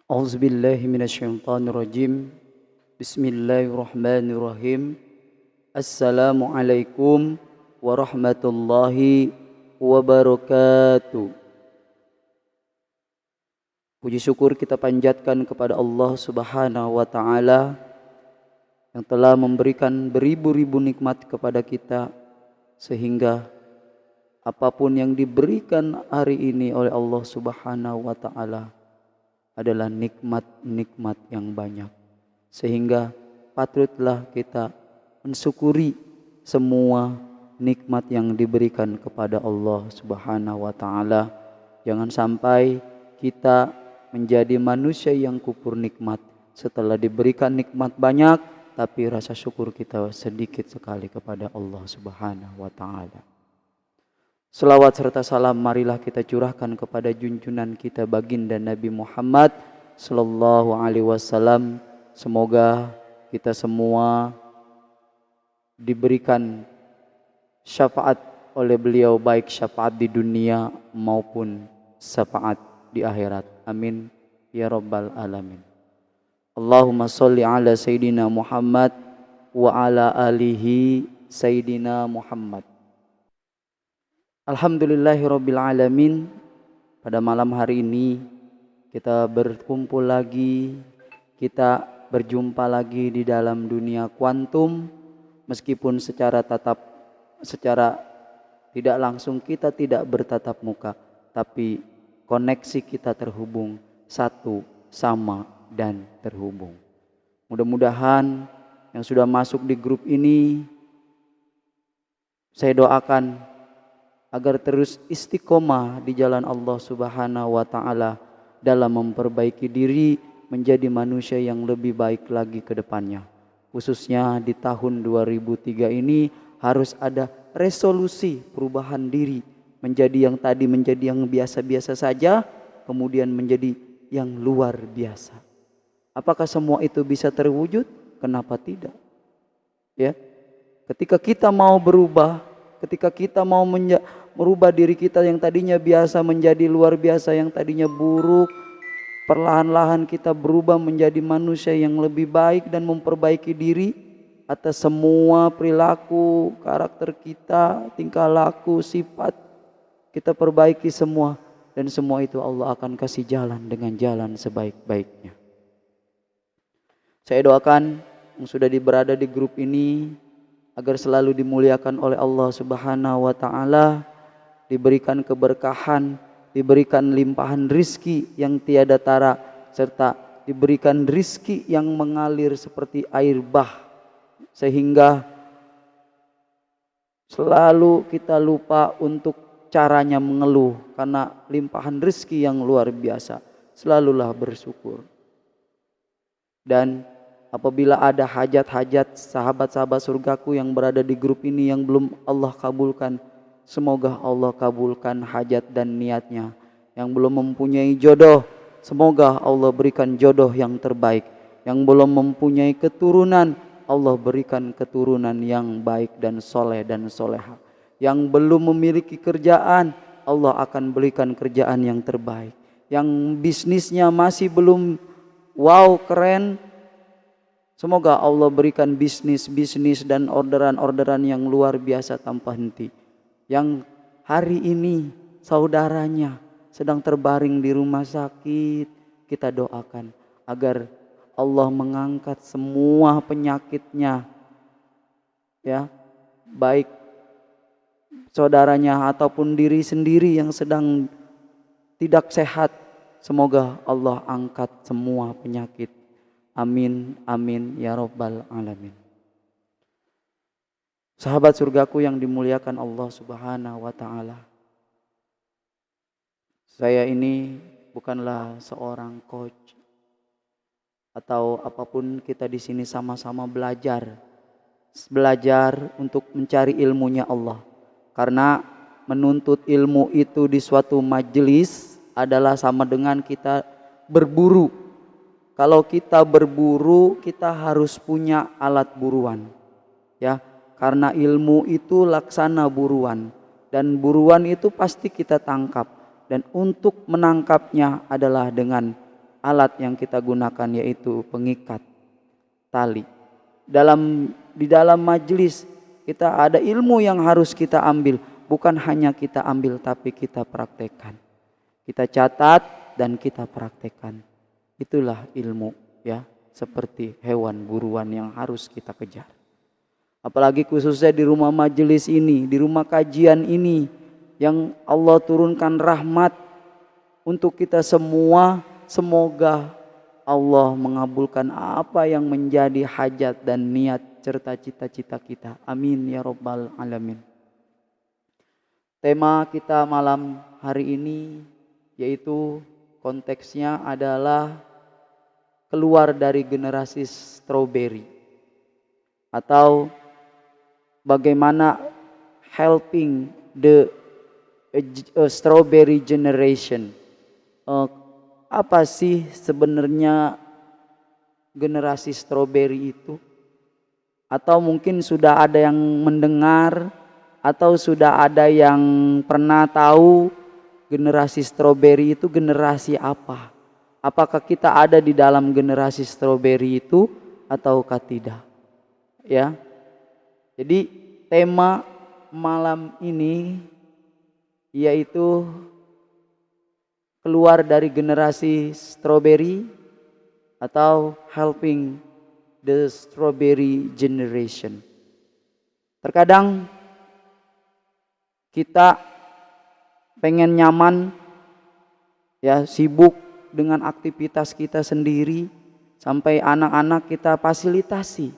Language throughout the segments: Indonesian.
A'udzubillahi minasyaitonirrajim. Bismillahirrahmanirrahim. Assalamualaikum warahmatullahi wabarakatuh. Puji syukur kita panjatkan kepada Allah Subhanahu wa taala yang telah memberikan beribu-ribu nikmat kepada kita, sehingga apapun yang diberikan hari ini oleh Allah Subhanahu wa taala adalah nikmat-nikmat yang banyak, sehingga patutlah kita mensyukuri semua nikmat yang diberikan kepada Allah Subhanahu wa taala. Jangan sampai kita menjadi manusia yang kufur nikmat setelah diberikan nikmat banyak, tapi rasa syukur kita sedikit sekali kepada Allah Subhanahu wa taala. Selawat serta salam marilah kita curahkan kepada junjungan kita baginda Nabi Muhammad sallallahu alaihi wasallam. Semoga kita semua diberikan syafaat oleh beliau, baik syafaat di dunia maupun syafaat di akhirat. Amin ya rabbal alamin. Allahumma sholli ala sayyidina Muhammad wa ala alihi sayyidina Muhammad. Alhamdulillahirabbil alamin. Pada malam hari ini kita berkumpul lagi, kita berjumpa lagi di dalam dunia kuantum. Meskipun secara tidak langsung kita tidak bertatap muka, tapi koneksi kita terhubung, satu sama dan terhubung. Mudah-mudahan yang sudah masuk di grup ini, saya doakan agar terus istiqomah di jalan Allah Subhanahu wa taala dalam memperbaiki diri menjadi manusia yang lebih baik lagi ke depannya. Khususnya di tahun 2003 ini harus ada resolusi perubahan diri menjadi yang biasa-biasa saja, kemudian menjadi yang luar biasa. Apakah semua itu bisa terwujud? Kenapa tidak? Ya. Ketika kita mau berubah, ketika kita mau merubah diri kita yang tadinya biasa menjadi luar biasa, yang tadinya buruk, perlahan-lahan kita berubah menjadi manusia yang lebih baik dan memperbaiki diri atas semua perilaku, karakter kita, tingkah laku, sifat. Kita perbaiki semua, dan semua itu Allah akan kasih jalan dengan jalan sebaik-baiknya. Saya doakan yang sudah berada di grup ini agar selalu dimuliakan oleh Allah Subhanahu wa taala, diberikan keberkahan, diberikan limpahan rizki yang tiada tara, serta diberikan rizki yang mengalir seperti air bah, sehingga selalu kita lupa untuk caranya mengeluh karena limpahan rizki yang luar biasa. Selalulah bersyukur. Dan apabila ada hajat-hajat sahabat-sahabat surgaku yang berada di grup ini yang belum Allah kabulkan, semoga Allah kabulkan hajat dan niatnya. Yang belum mempunyai jodoh, semoga Allah berikan jodoh yang terbaik. Yang belum mempunyai keturunan, Allah berikan keturunan yang baik dan soleh dan soleha. Yang belum memiliki kerjaan, Allah akan berikan kerjaan yang terbaik. Yang bisnisnya masih belum wow keren, semoga Allah berikan bisnis dan orderan-orderan yang luar biasa tanpa henti. Yang hari ini saudaranya sedang terbaring di rumah sakit, kita doakan agar Allah mengangkat semua penyakitnya, ya, baik saudaranya ataupun diri sendiri yang sedang tidak sehat. Semoga Allah angkat semua penyakit. Amin, amin ya rabbal alamin. Sahabat surgaku yang dimuliakan Allah Subhanahu wa taala. Saya ini bukanlah seorang coach atau apapun, kita di sini sama-sama belajar untuk mencari ilmunya Allah. Karena menuntut ilmu itu di suatu majelis adalah sama dengan kita berburu. Kalau kita berburu, kita harus punya alat buruan. Ya, karena ilmu itu laksana buruan, dan buruan itu pasti kita tangkap. Dan untuk menangkapnya adalah dengan alat yang kita gunakan yaitu pengikat tali. Di dalam majelis kita ada ilmu yang harus kita ambil, bukan hanya kita ambil tapi kita praktekkan. Kita catat dan kita praktekkan. Itulah ilmu ya, seperti hewan buruan yang harus kita kejar. Apalagi khususnya di rumah majelis ini, di rumah kajian ini yang Allah turunkan rahmat untuk kita semua. Semoga Allah mengabulkan apa yang menjadi hajat dan niat serta cita-cita kita. Amin ya rabbal alamin. Tema kita malam hari ini yaitu konteksnya adalah keluar dari generasi strawberry, atau bagaimana helping the strawberry generation. Apa sih sebenarnya generasi strawberry itu? Atau mungkin sudah ada yang mendengar, atau sudah ada yang pernah tahu generasi strawberry itu generasi apa? Apakah kita ada di dalam generasi strawberry itu ataukah tidak? Ya. Jadi tema malam ini yaitu keluar dari generasi strawberry atau helping the strawberry generation. Terkadang kita pengen nyaman ya, sibuk dengan aktivitas kita sendiri, sampai anak-anak kita fasilitasi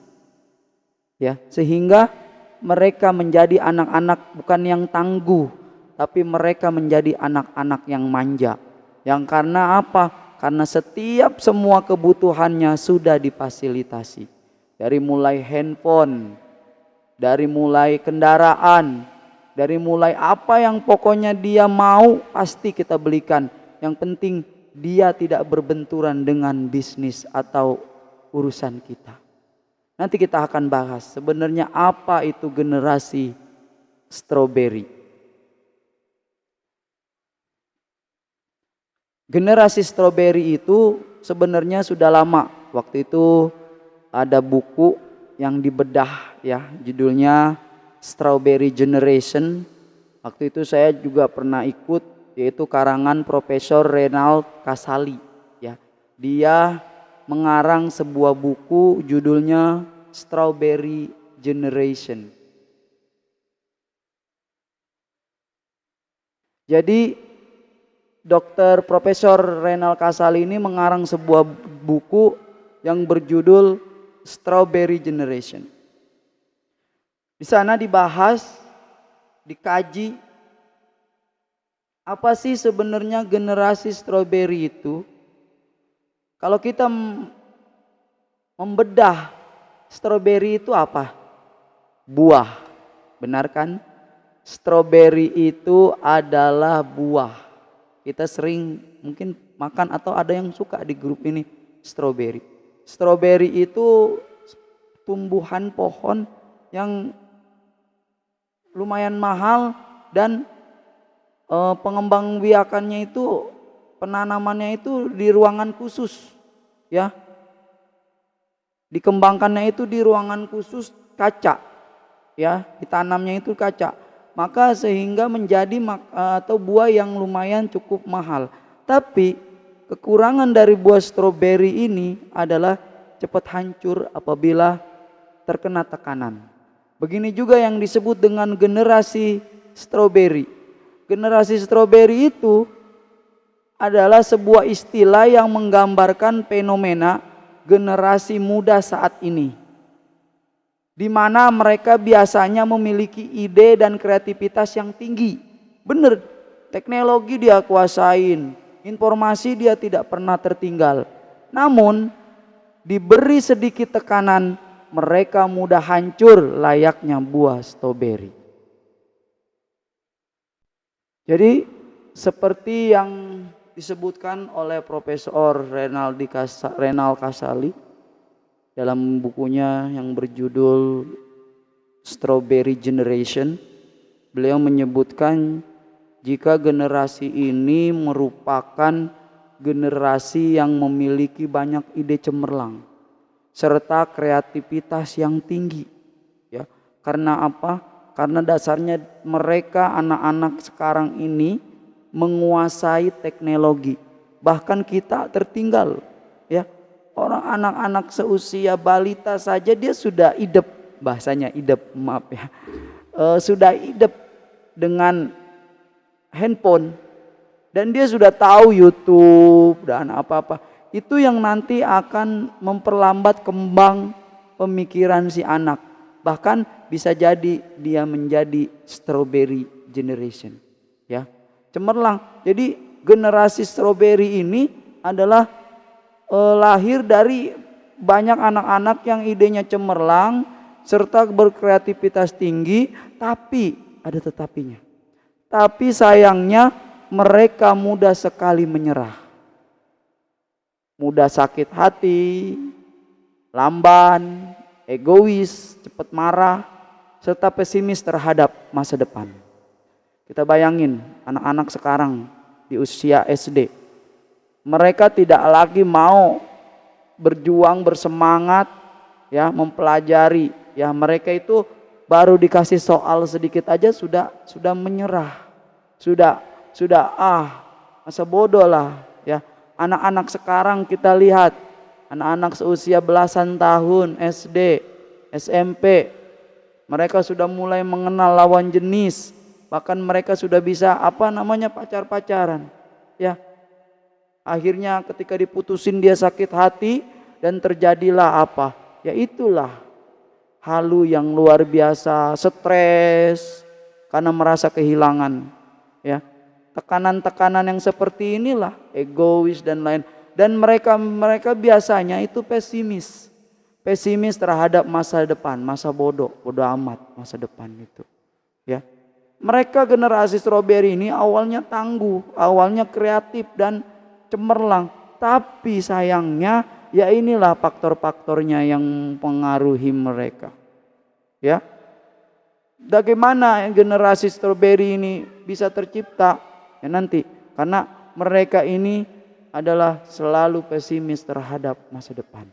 ya, sehingga mereka menjadi anak-anak bukan yang tangguh, tapi mereka menjadi anak-anak yang manja. Yang karena apa? Karena setiap semua kebutuhannya sudah difasilitasi. Dari mulai handphone, dari mulai kendaraan, dari mulai apa yang pokoknya dia mau pasti kita belikan. Yang penting dia tidak berbenturan dengan bisnis atau urusan kita. Nanti kita akan bahas sebenarnya apa itu generasi strawberry. Generasi strawberry itu sebenarnya sudah lama. Waktu itu ada buku yang dibedah ya, judulnya Strawberry Generation. Waktu itu saya juga pernah ikut, yaitu karangan Profesor Renald Kasali ya. Dia mengarang sebuah buku judulnya Strawberry Generation. Jadi Dr. Profesor Renald Kasali ini mengarang sebuah buku yang berjudul Strawberry Generation. Di sana dibahas, dikaji apa sih sebenarnya generasi strawberry itu. Kalau kita membedah, strawberry itu apa? Buah, benar kan? Strawberry itu adalah buah. Kita sering mungkin makan atau ada yang suka di grup ini strawberry. Strawberry itu tumbuhan pohon yang lumayan mahal dan pengembang biakannya itu, penanamannya itu di ruangan khusus ya. Dikembangkannya itu di ruangan khusus kaca ya, ditanamnya itu kaca. Maka sehingga menjadi atau buah yang lumayan cukup mahal. Tapi kekurangan dari buah stroberi ini adalah cepat hancur apabila terkena tekanan. Begini juga yang disebut dengan generasi stroberi. Generasi stroberi itu adalah sebuah istilah yang menggambarkan fenomena generasi muda saat ini, di mana mereka biasanya memiliki ide dan kreativitas yang tinggi. Benar, teknologi dia kuasain, informasi dia tidak pernah tertinggal. Namun diberi sedikit tekanan, mereka mudah hancur layaknya buah stroberi. Jadi seperti yang disebutkan oleh Profesor Renald Kasali dalam bukunya yang berjudul Strawberry Generation, beliau menyebutkan jika generasi ini merupakan generasi yang memiliki banyak ide cemerlang serta kreativitas yang tinggi. Ya, karena apa? Karena dasarnya mereka anak-anak sekarang ini menguasai teknologi. Bahkan kita tertinggal, ya. Orang anak-anak seusia balita saja dia sudah idep, bahasanya idep, maaf ya. Sudah idep dengan handphone dan dia sudah tahu YouTube dan apa-apa. Itu yang nanti akan memperlambat kembang pemikiran si anak. Bahkan bisa jadi dia menjadi strawberry generation, ya. Cemerlang. Jadi generasi strawberry ini adalah lahir dari banyak anak-anak yang idenya cemerlang serta berkreativitas tinggi, tapi ada tetapinya. Tapi sayangnya mereka mudah sekali menyerah. Mudah sakit hati, lamban, egois, cepat marah, serta pesimis terhadap masa depan. Kita bayangin anak-anak sekarang di usia SD. Mereka tidak lagi mau berjuang, bersemangat, ya, mempelajari. Ya, mereka itu baru dikasih soal sedikit aja sudah menyerah. Sudah masa bodoh lah, ya. Anak-anak sekarang kita lihat, anak-anak seusia belasan tahun SD, SMP, mereka sudah mulai mengenal lawan jenis, bahkan mereka sudah bisa pacar-pacaran, ya. Akhirnya ketika diputusin dia sakit hati dan terjadilah apa? Ya itulah halu yang luar biasa, stres karena merasa kehilangan, ya. Tekanan-tekanan yang seperti inilah, egois dan lain. Dan mereka biasanya itu pesimis terhadap masa depan, masa bodoh amat masa depan itu, ya. Mereka generasi strawberry ini awalnya tangguh, awalnya kreatif dan cemerlang, tapi sayangnya ya inilah faktor-faktornya yang mempengaruhi mereka, ya. Bagaimana generasi strawberry ini bisa tercipta? Ya nanti, karena mereka ini adalah selalu pesimis terhadap masa depan.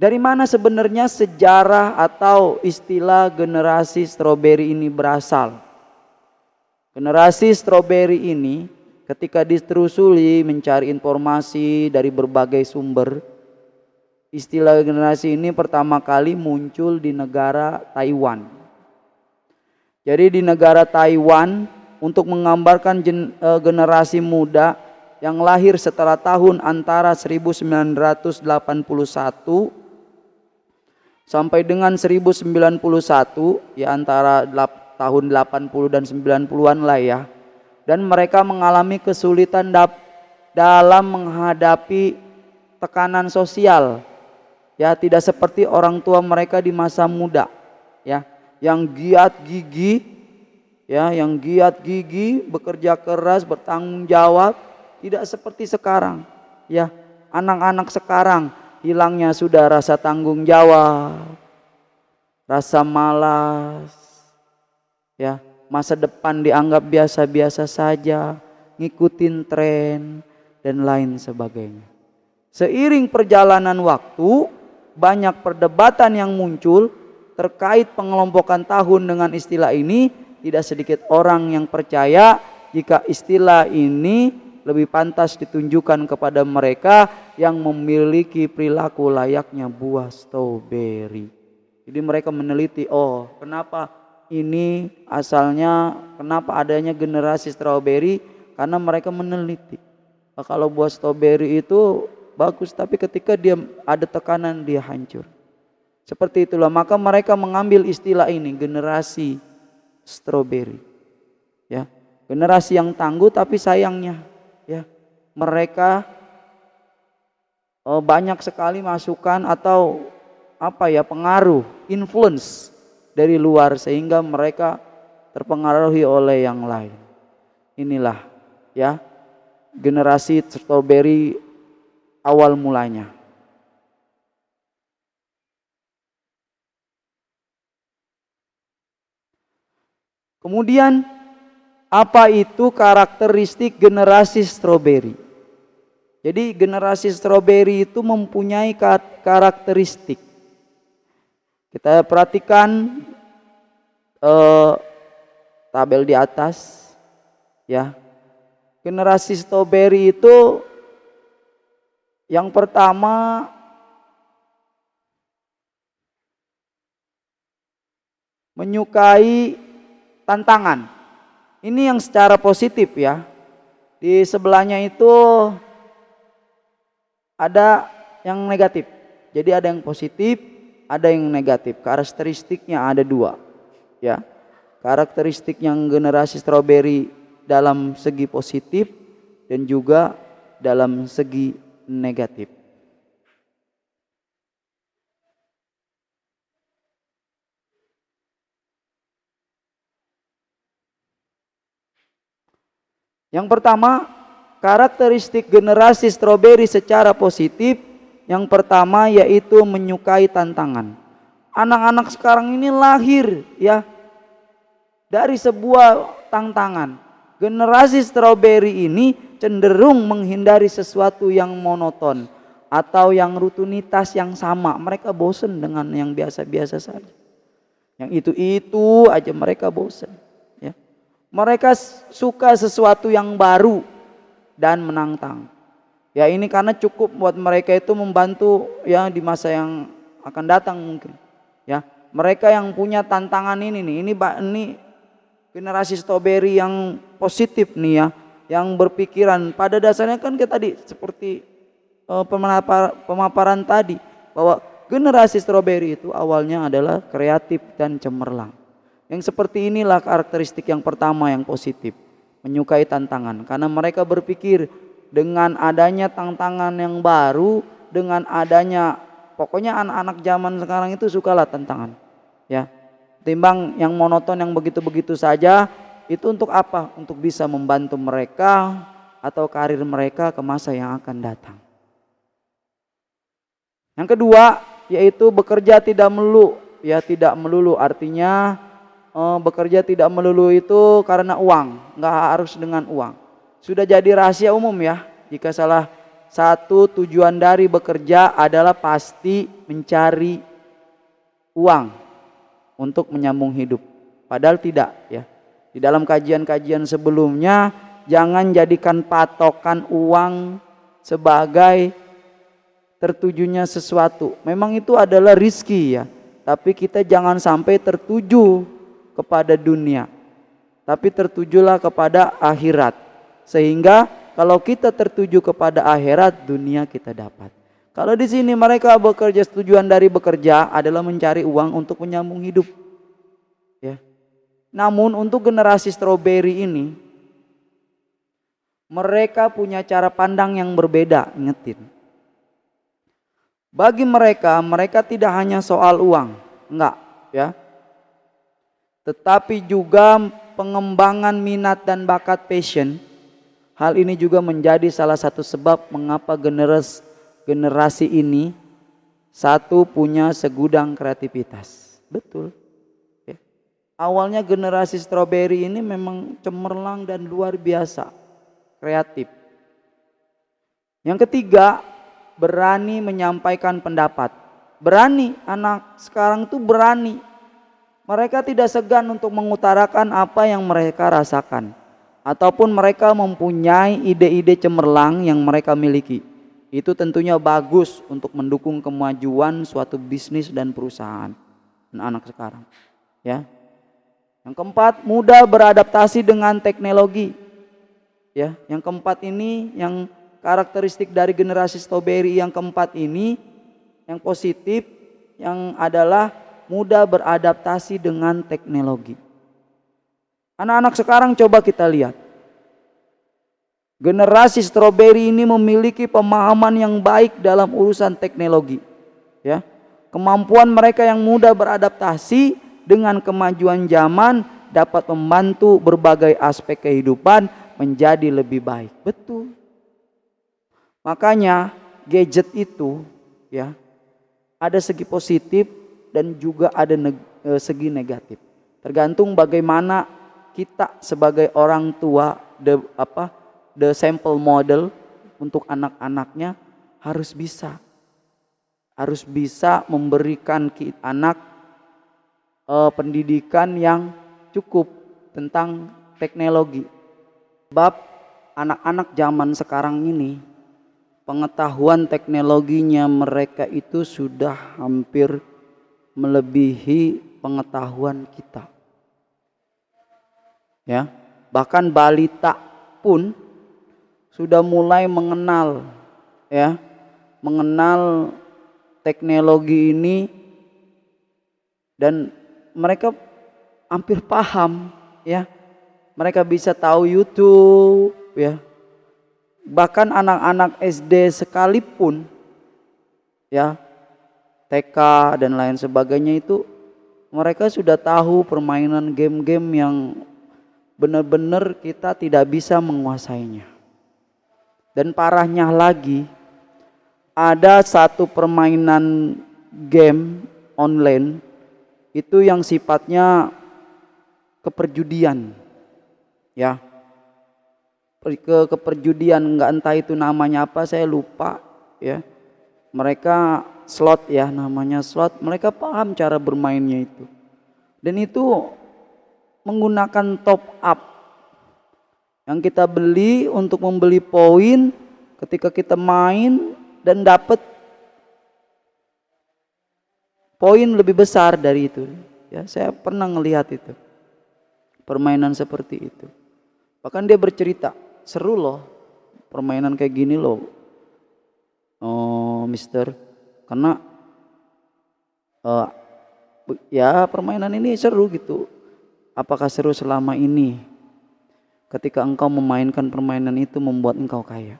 Dari mana sebenarnya sejarah atau istilah generasi strawberry ini berasal? Generasi strawberry ini ketika ditelusuri mencari informasi dari berbagai sumber, istilah generasi ini pertama kali muncul di negara Taiwan. Jadi di negara Taiwan untuk menggambarkan generasi muda yang lahir setelah tahun antara 1981 sampai dengan 1091, ya antara tahun 80 dan 90-an lah ya. Dan mereka mengalami kesulitan dalam menghadapi tekanan sosial. Ya, tidak seperti orang tua mereka di masa muda, ya, yang giat gigi, bekerja keras, bertanggung jawab, tidak seperti sekarang, ya. Anak-anak sekarang hilangnya sudah rasa tanggung jawab, rasa malas, ya. Masa depan dianggap biasa-biasa saja, ngikutin tren dan lain sebagainya. Seiring perjalanan waktu, banyak perdebatan yang muncul terkait pengelompokan tahun dengan istilah ini. Tidak sedikit orang yang percaya jika istilah ini lebih pantas ditunjukkan kepada mereka yang memiliki perilaku layaknya buah stroberi. Jadi mereka meneliti, oh kenapa ini asalnya, kenapa adanya generasi strawberry, karena mereka meneliti. Kalau buah stroberi itu bagus, tapi ketika dia ada tekanan dia hancur. Seperti itulah, maka mereka mengambil istilah ini, generasi strawberry, ya. Generasi yang tangguh, tapi sayangnya, ya, mereka banyak sekali masukan atau pengaruh, influence dari luar sehingga mereka terpengaruhi oleh yang lain. Inilah, ya, generasi strawberry awal mulanya. Kemudian Apa itu karakteristik generasi stroberi? Jadi generasi stroberi itu mempunyai karakteristik. Kita perhatikan tabel di atas, ya. Generasi stroberi itu yang pertama menyukai tantangan. Ini yang secara positif ya. Di sebelahnya itu ada yang negatif. Jadi ada yang positif, ada yang negatif. Karakteristiknya ada dua, ya. Karakteristik yang generasi stroberi dalam segi positif dan juga dalam segi negatif. Yang pertama, karakteristik generasi stroberi secara positif, yang pertama yaitu menyukai tantangan. Anak-anak sekarang ini lahir ya dari sebuah tantangan. Generasi stroberi ini cenderung menghindari sesuatu yang monoton atau yang rutinitas yang sama. Mereka bosan dengan yang biasa-biasa saja. Yang itu aja mereka bosan. Ya. Mereka suka sesuatu yang baru dan menantang. Ya ini karena cukup buat mereka itu membantu ya di masa yang akan datang mungkin. Ya, mereka yang punya tantangan ini nih, ini generasi stroberi yang positif nih ya, yang berpikiran pada dasarnya kan kayak tadi seperti pemaparan tadi bahwa generasi stroberi itu awalnya adalah kreatif dan cemerlang. Yang seperti inilah karakteristik yang pertama yang positif, menyukai tantangan karena mereka berpikir dengan adanya tantangan yang baru, dengan adanya pokoknya anak-anak zaman sekarang itu sukalah tantangan. Ya. Timbang yang monoton yang begitu-begitu saja, itu untuk apa? Untuk bisa membantu mereka atau karir mereka ke masa yang akan datang. Yang kedua, yaitu bekerja tidak melulu. Ya, tidak melulu artinya bekerja tidak melulu itu karena uang, nggak harus dengan uang. Sudah jadi rahasia umum ya, jika salah satu tujuan dari bekerja adalah pasti mencari uang untuk menyambung hidup. Padahal tidak ya. Di dalam kajian-kajian sebelumnya, jangan jadikan patokan uang sebagai tertujunya sesuatu. Memang itu adalah rizki ya, tapi kita jangan sampai tertuju kepada dunia, tapi tertujulah kepada akhirat. Sehingga kalau kita tertuju kepada akhirat, dunia kita dapat. Kalau di sini mereka bekerja, tujuan dari bekerja adalah mencari uang untuk menyambung hidup. Ya. Namun untuk generasi stroberi ini, mereka punya cara pandang yang berbeda, ingetin. Bagi mereka, mereka tidak hanya soal uang, enggak, ya. Tetapi juga pengembangan minat dan bakat passion. Hal ini juga menjadi salah satu sebab mengapa generasi ini satu punya segudang kreativitas. Betul. Ya. Awalnya generasi stroberi ini memang cemerlang dan luar biasa kreatif. Yang ketiga, berani menyampaikan pendapat. Berani, anak sekarang tuh berani. Mereka tidak segan untuk mengutarakan apa yang mereka rasakan. Ataupun mereka mempunyai ide-ide cemerlang yang mereka miliki. Itu tentunya bagus untuk mendukung kemajuan suatu bisnis dan perusahaan anak sekarang. Ya. Yang keempat, mudah beradaptasi dengan teknologi. Ya, yang keempat ini yang karakteristik dari generasi stroberi yang keempat ini yang positif yang adalah mudah beradaptasi dengan teknologi. Anak-anak sekarang coba kita lihat. Generasi stroberi ini memiliki pemahaman yang baik dalam urusan teknologi. Ya. Kemampuan mereka yang mudah beradaptasi dengan kemajuan zaman dapat membantu berbagai aspek kehidupan menjadi lebih baik. Betul. Makanya gadget itu ya ada segi positif dan juga ada segi negatif. Tergantung bagaimana kita sebagai orang tua, the sample model untuk anak-anaknya harus bisa memberikan anak pendidikan yang cukup tentang teknologi. Sebab anak-anak zaman sekarang ini pengetahuan teknologinya mereka itu sudah hampir melebihi pengetahuan kita. Ya, bahkan balita pun sudah mulai mengenal teknologi ini, dan mereka hampir paham, ya. Mereka bisa tahu YouTube, ya. Bahkan anak-anak SD sekalipun, ya, TK dan lain sebagainya itu mereka sudah tahu permainan game-game yang benar-benar kita tidak bisa menguasainya. Dan parahnya lagi, ada satu permainan game online itu yang sifatnya keperjudian, ya. Keperjudian, nggak, entah itu namanya apa, saya lupa, ya. Mereka slot, ya, namanya slot. Mereka paham cara bermainnya itu, dan itu menggunakan top up yang kita beli untuk membeli poin ketika kita main dan dapat poin lebih besar dari itu, ya. Saya pernah ngelihat itu, permainan seperti itu. Bahkan dia bercerita, seru loh permainan kayak gini loh, mister, karena ya permainan ini seru gitu. Apakah seru selama ini ketika engkau memainkan permainan itu membuat engkau kaya?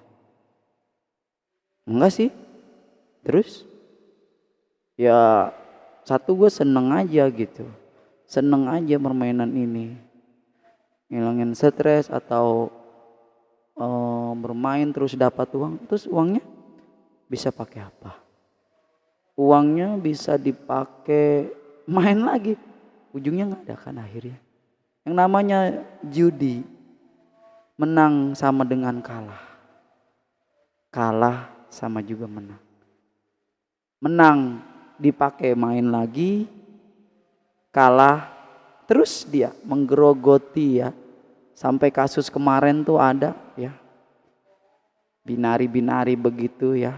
Enggak sih. Terus ya satu, gue seneng aja gitu, seneng aja permainan ini, ngilangin stres atau bermain terus dapat uang. Terus uangnya bisa pakai apa? Uangnya bisa dipakai main lagi, ujungnya nggak ada kan akhirnya. Yang namanya judi, menang sama dengan kalah, kalah sama juga menang. Menang dipakai main lagi, kalah terus dia menggerogoti, ya. Sampai kasus kemarin tuh ada, ya, binari begitu, ya,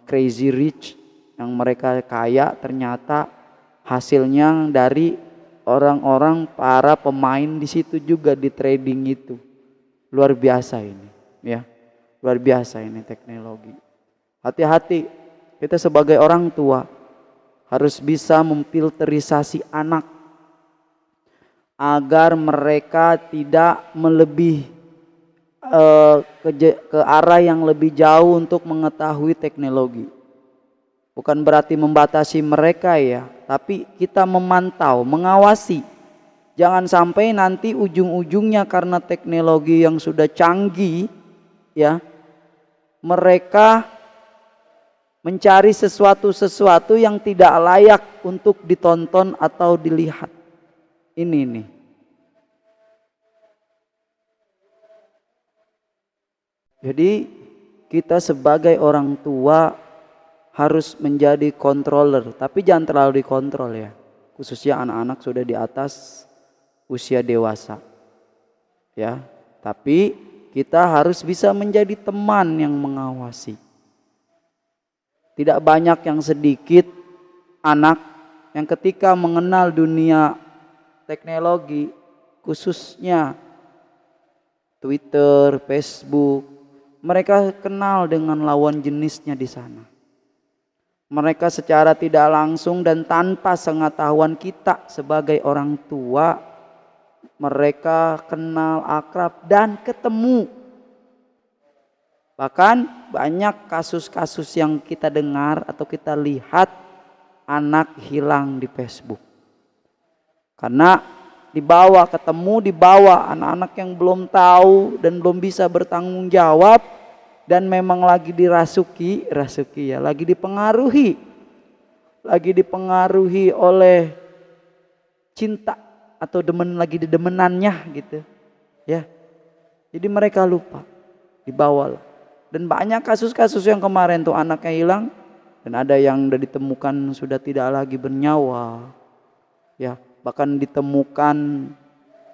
crazy rich, yang mereka kaya ternyata hasilnya dari orang-orang, para pemain di situ juga di trading itu. Luar biasa ini, ya, luar biasa ini teknologi. Hati-hati, kita sebagai orang tua harus bisa memfilterisasi anak agar mereka tidak melebih ke arah yang lebih jauh untuk mengetahui teknologi. Bukan berarti membatasi mereka, ya, tapi kita memantau, mengawasi. Jangan sampai nanti ujung-ujungnya karena teknologi yang sudah canggih, ya, mereka mencari sesuatu yang tidak layak untuk ditonton atau dilihat. Ini nih. Jadi kita sebagai orang tua harus menjadi controller, tapi jangan terlalu dikontrol, ya. Khususnya anak-anak sudah di atas usia dewasa, ya. Tapi kita harus bisa menjadi teman yang mengawasi. Tidak banyak, yang sedikit anak yang ketika mengenal dunia teknologi, khususnya Twitter, Facebook, mereka kenal dengan lawan jenisnya di sana. Mereka secara tidak langsung dan tanpa sepengetahuan kita sebagai orang tua, mereka kenal, akrab, dan ketemu. Bahkan banyak kasus-kasus yang kita dengar atau kita lihat, anak hilang di Facebook. Karena dibawa ketemu, dibawa anak-anak yang belum tahu dan belum bisa bertanggung jawab, dan memang lagi dirasuki, ya, lagi dipengaruhi oleh cinta atau lagi demenannya gitu. Ya. Jadi mereka lupa, dibawa. Dan banyak kasus-kasus yang kemarin tuh anaknya hilang dan ada yang udah ditemukan sudah tidak lagi bernyawa. Ya, bahkan ditemukan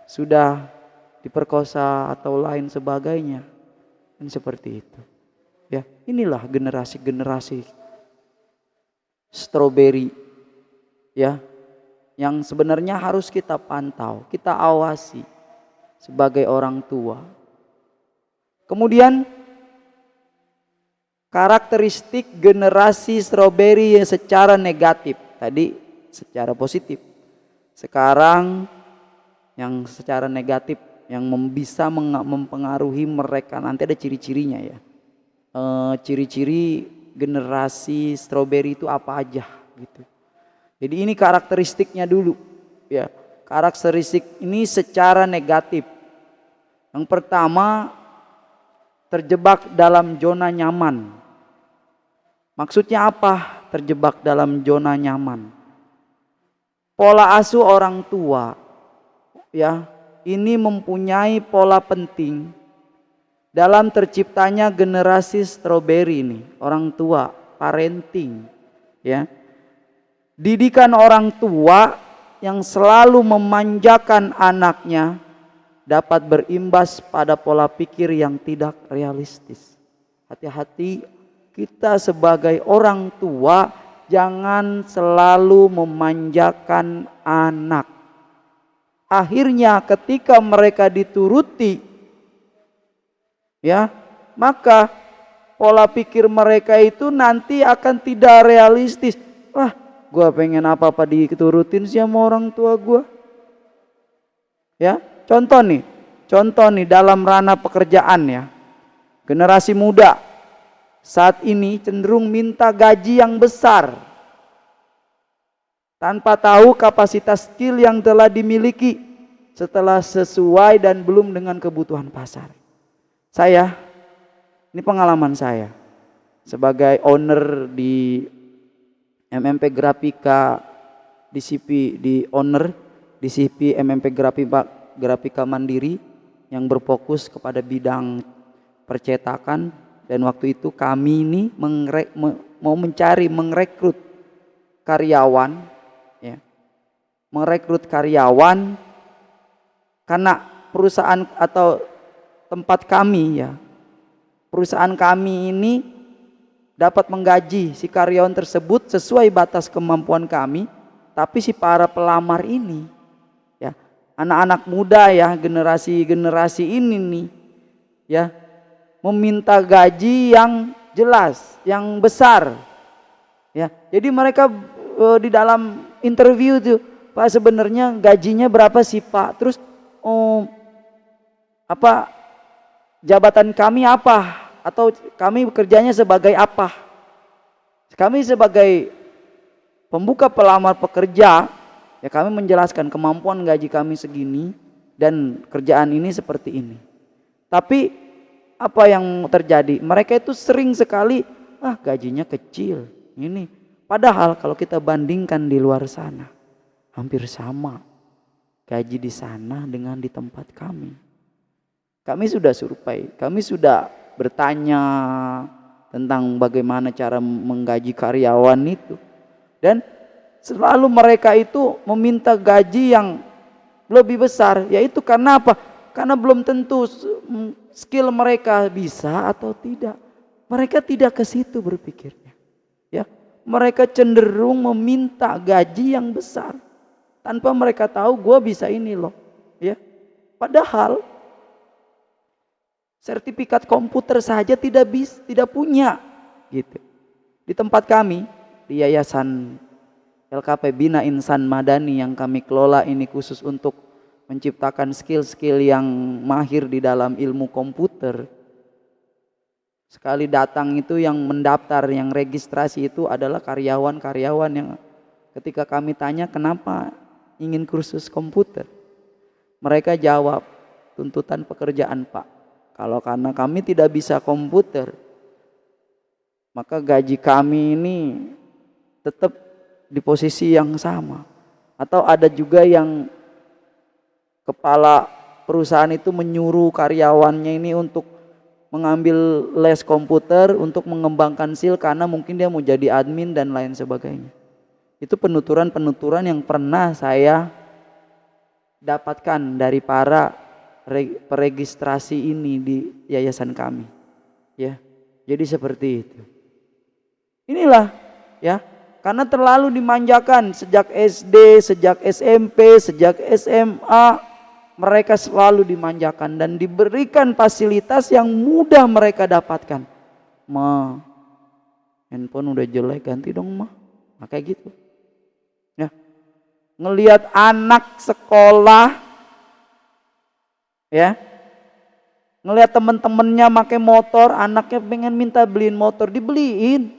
sudah diperkosa atau lain sebagainya. Dan seperti itu. Ya, inilah generasi-generasi strawberry ya, yang sebenarnya harus kita pantau, kita awasi sebagai orang tua. Kemudian karakteristik generasi strawberry yang secara negatif, tadi secara positif. Sekarang yang secara negatif yang bisa mempengaruhi mereka, nanti ada ciri-cirinya ya. Ciri-ciri generasi strawberry itu apa aja gitu. Jadi ini karakteristiknya dulu ya. Karakteristik ini secara negatif. Yang pertama, terjebak dalam zona nyaman. Maksudnya apa? Terjebak dalam zona nyaman. Pola asuh orang tua ya, ini mempunyai pola penting dalam terciptanya generasi strawberry ini. Orang tua, parenting ya. Didikan orang tua yang selalu memanjakan anaknya dapat berimbas pada pola pikir yang tidak realistis. Hati-hati, kita sebagai orang tua jangan selalu memanjakan anak. Akhirnya ketika mereka dituruti ya, maka pola pikir mereka itu nanti akan tidak realistis. Wah, gua pengen apa-apa diturutin sih sama orang tua gua. Ya, contoh nih dalam ranah pekerjaan ya. Generasi muda saat ini cenderung minta gaji yang besar tanpa tahu kapasitas skill yang telah dimiliki setelah sesuai dan belum dengan kebutuhan pasar. Ini pengalaman saya sebagai owner di MMP Grafika di CP MMP Grafika Mandiri yang berfokus kepada bidang percetakan, dan waktu itu kami ini merekrut karyawan ya. Merekrut karyawan karena perusahaan atau tempat kami ya. Perusahaan kami ini dapat menggaji si karyawan tersebut sesuai batas kemampuan kami, tapi si para pelamar ini ya, anak-anak muda ya, generasi ini nih ya, meminta gaji yang jelas, yang besar ya. Jadi mereka di dalam interview tuh, Pak sebenarnya gajinya berapa sih Pak? Terus jabatan kami apa? Atau kami bekerjanya sebagai apa? Kami sebagai pembuka pelamar pekerja ya, kami menjelaskan kemampuan gaji kami segini dan kerjaan ini seperti ini. Tapi apa yang terjadi? Mereka itu sering sekali gajinya kecil ini. Padahal kalau kita bandingkan di luar sana hampir sama gaji di sana dengan di tempat kami. Kami sudah survei, kami sudah bertanya tentang bagaimana cara menggaji karyawan itu, dan selalu mereka itu meminta gaji yang lebih besar, yaitu karena apa? Karena belum tentu skill mereka bisa atau tidak. Mereka tidak ke situ berpikirnya ya. Mereka cenderung meminta gaji yang besar tanpa mereka tahu gue bisa ini loh ya. Padahal sertifikat komputer saja tidak punya gitu. Di tempat kami di Yayasan LKP Bina Insan Madani yang kami kelola ini khusus untuk menciptakan skill-skill yang mahir di dalam ilmu komputer. Sekali datang itu yang mendaftar, yang registrasi itu adalah karyawan-karyawan yang ketika kami tanya kenapa ingin kursus komputer, mereka jawab tuntutan pekerjaan Pak. Kalau karena kami tidak bisa komputer, maka gaji kami ini tetap di posisi yang sama. Atau ada juga yang kepala perusahaan itu menyuruh karyawannya ini untuk mengambil les komputer untuk mengembangkan skill karena mungkin dia mau jadi admin dan lain sebagainya. Itu penuturan-penuturan yang pernah saya dapatkan dari para peregistrasi ini di yayasan kami. Ya. Jadi seperti itu. Inilah ya, karena terlalu dimanjakan sejak SD, sejak SMP, sejak SMA, mereka selalu dimanjakan dan diberikan fasilitas yang mudah mereka dapatkan. Ma, handphone udah jelek, ganti dong ma. Nah, kayak gitu. Ya. Ngelihat anak sekolah, ya, ngelihat temen-temennya pakai motor, anaknya pengen minta beliin motor, dibeliin.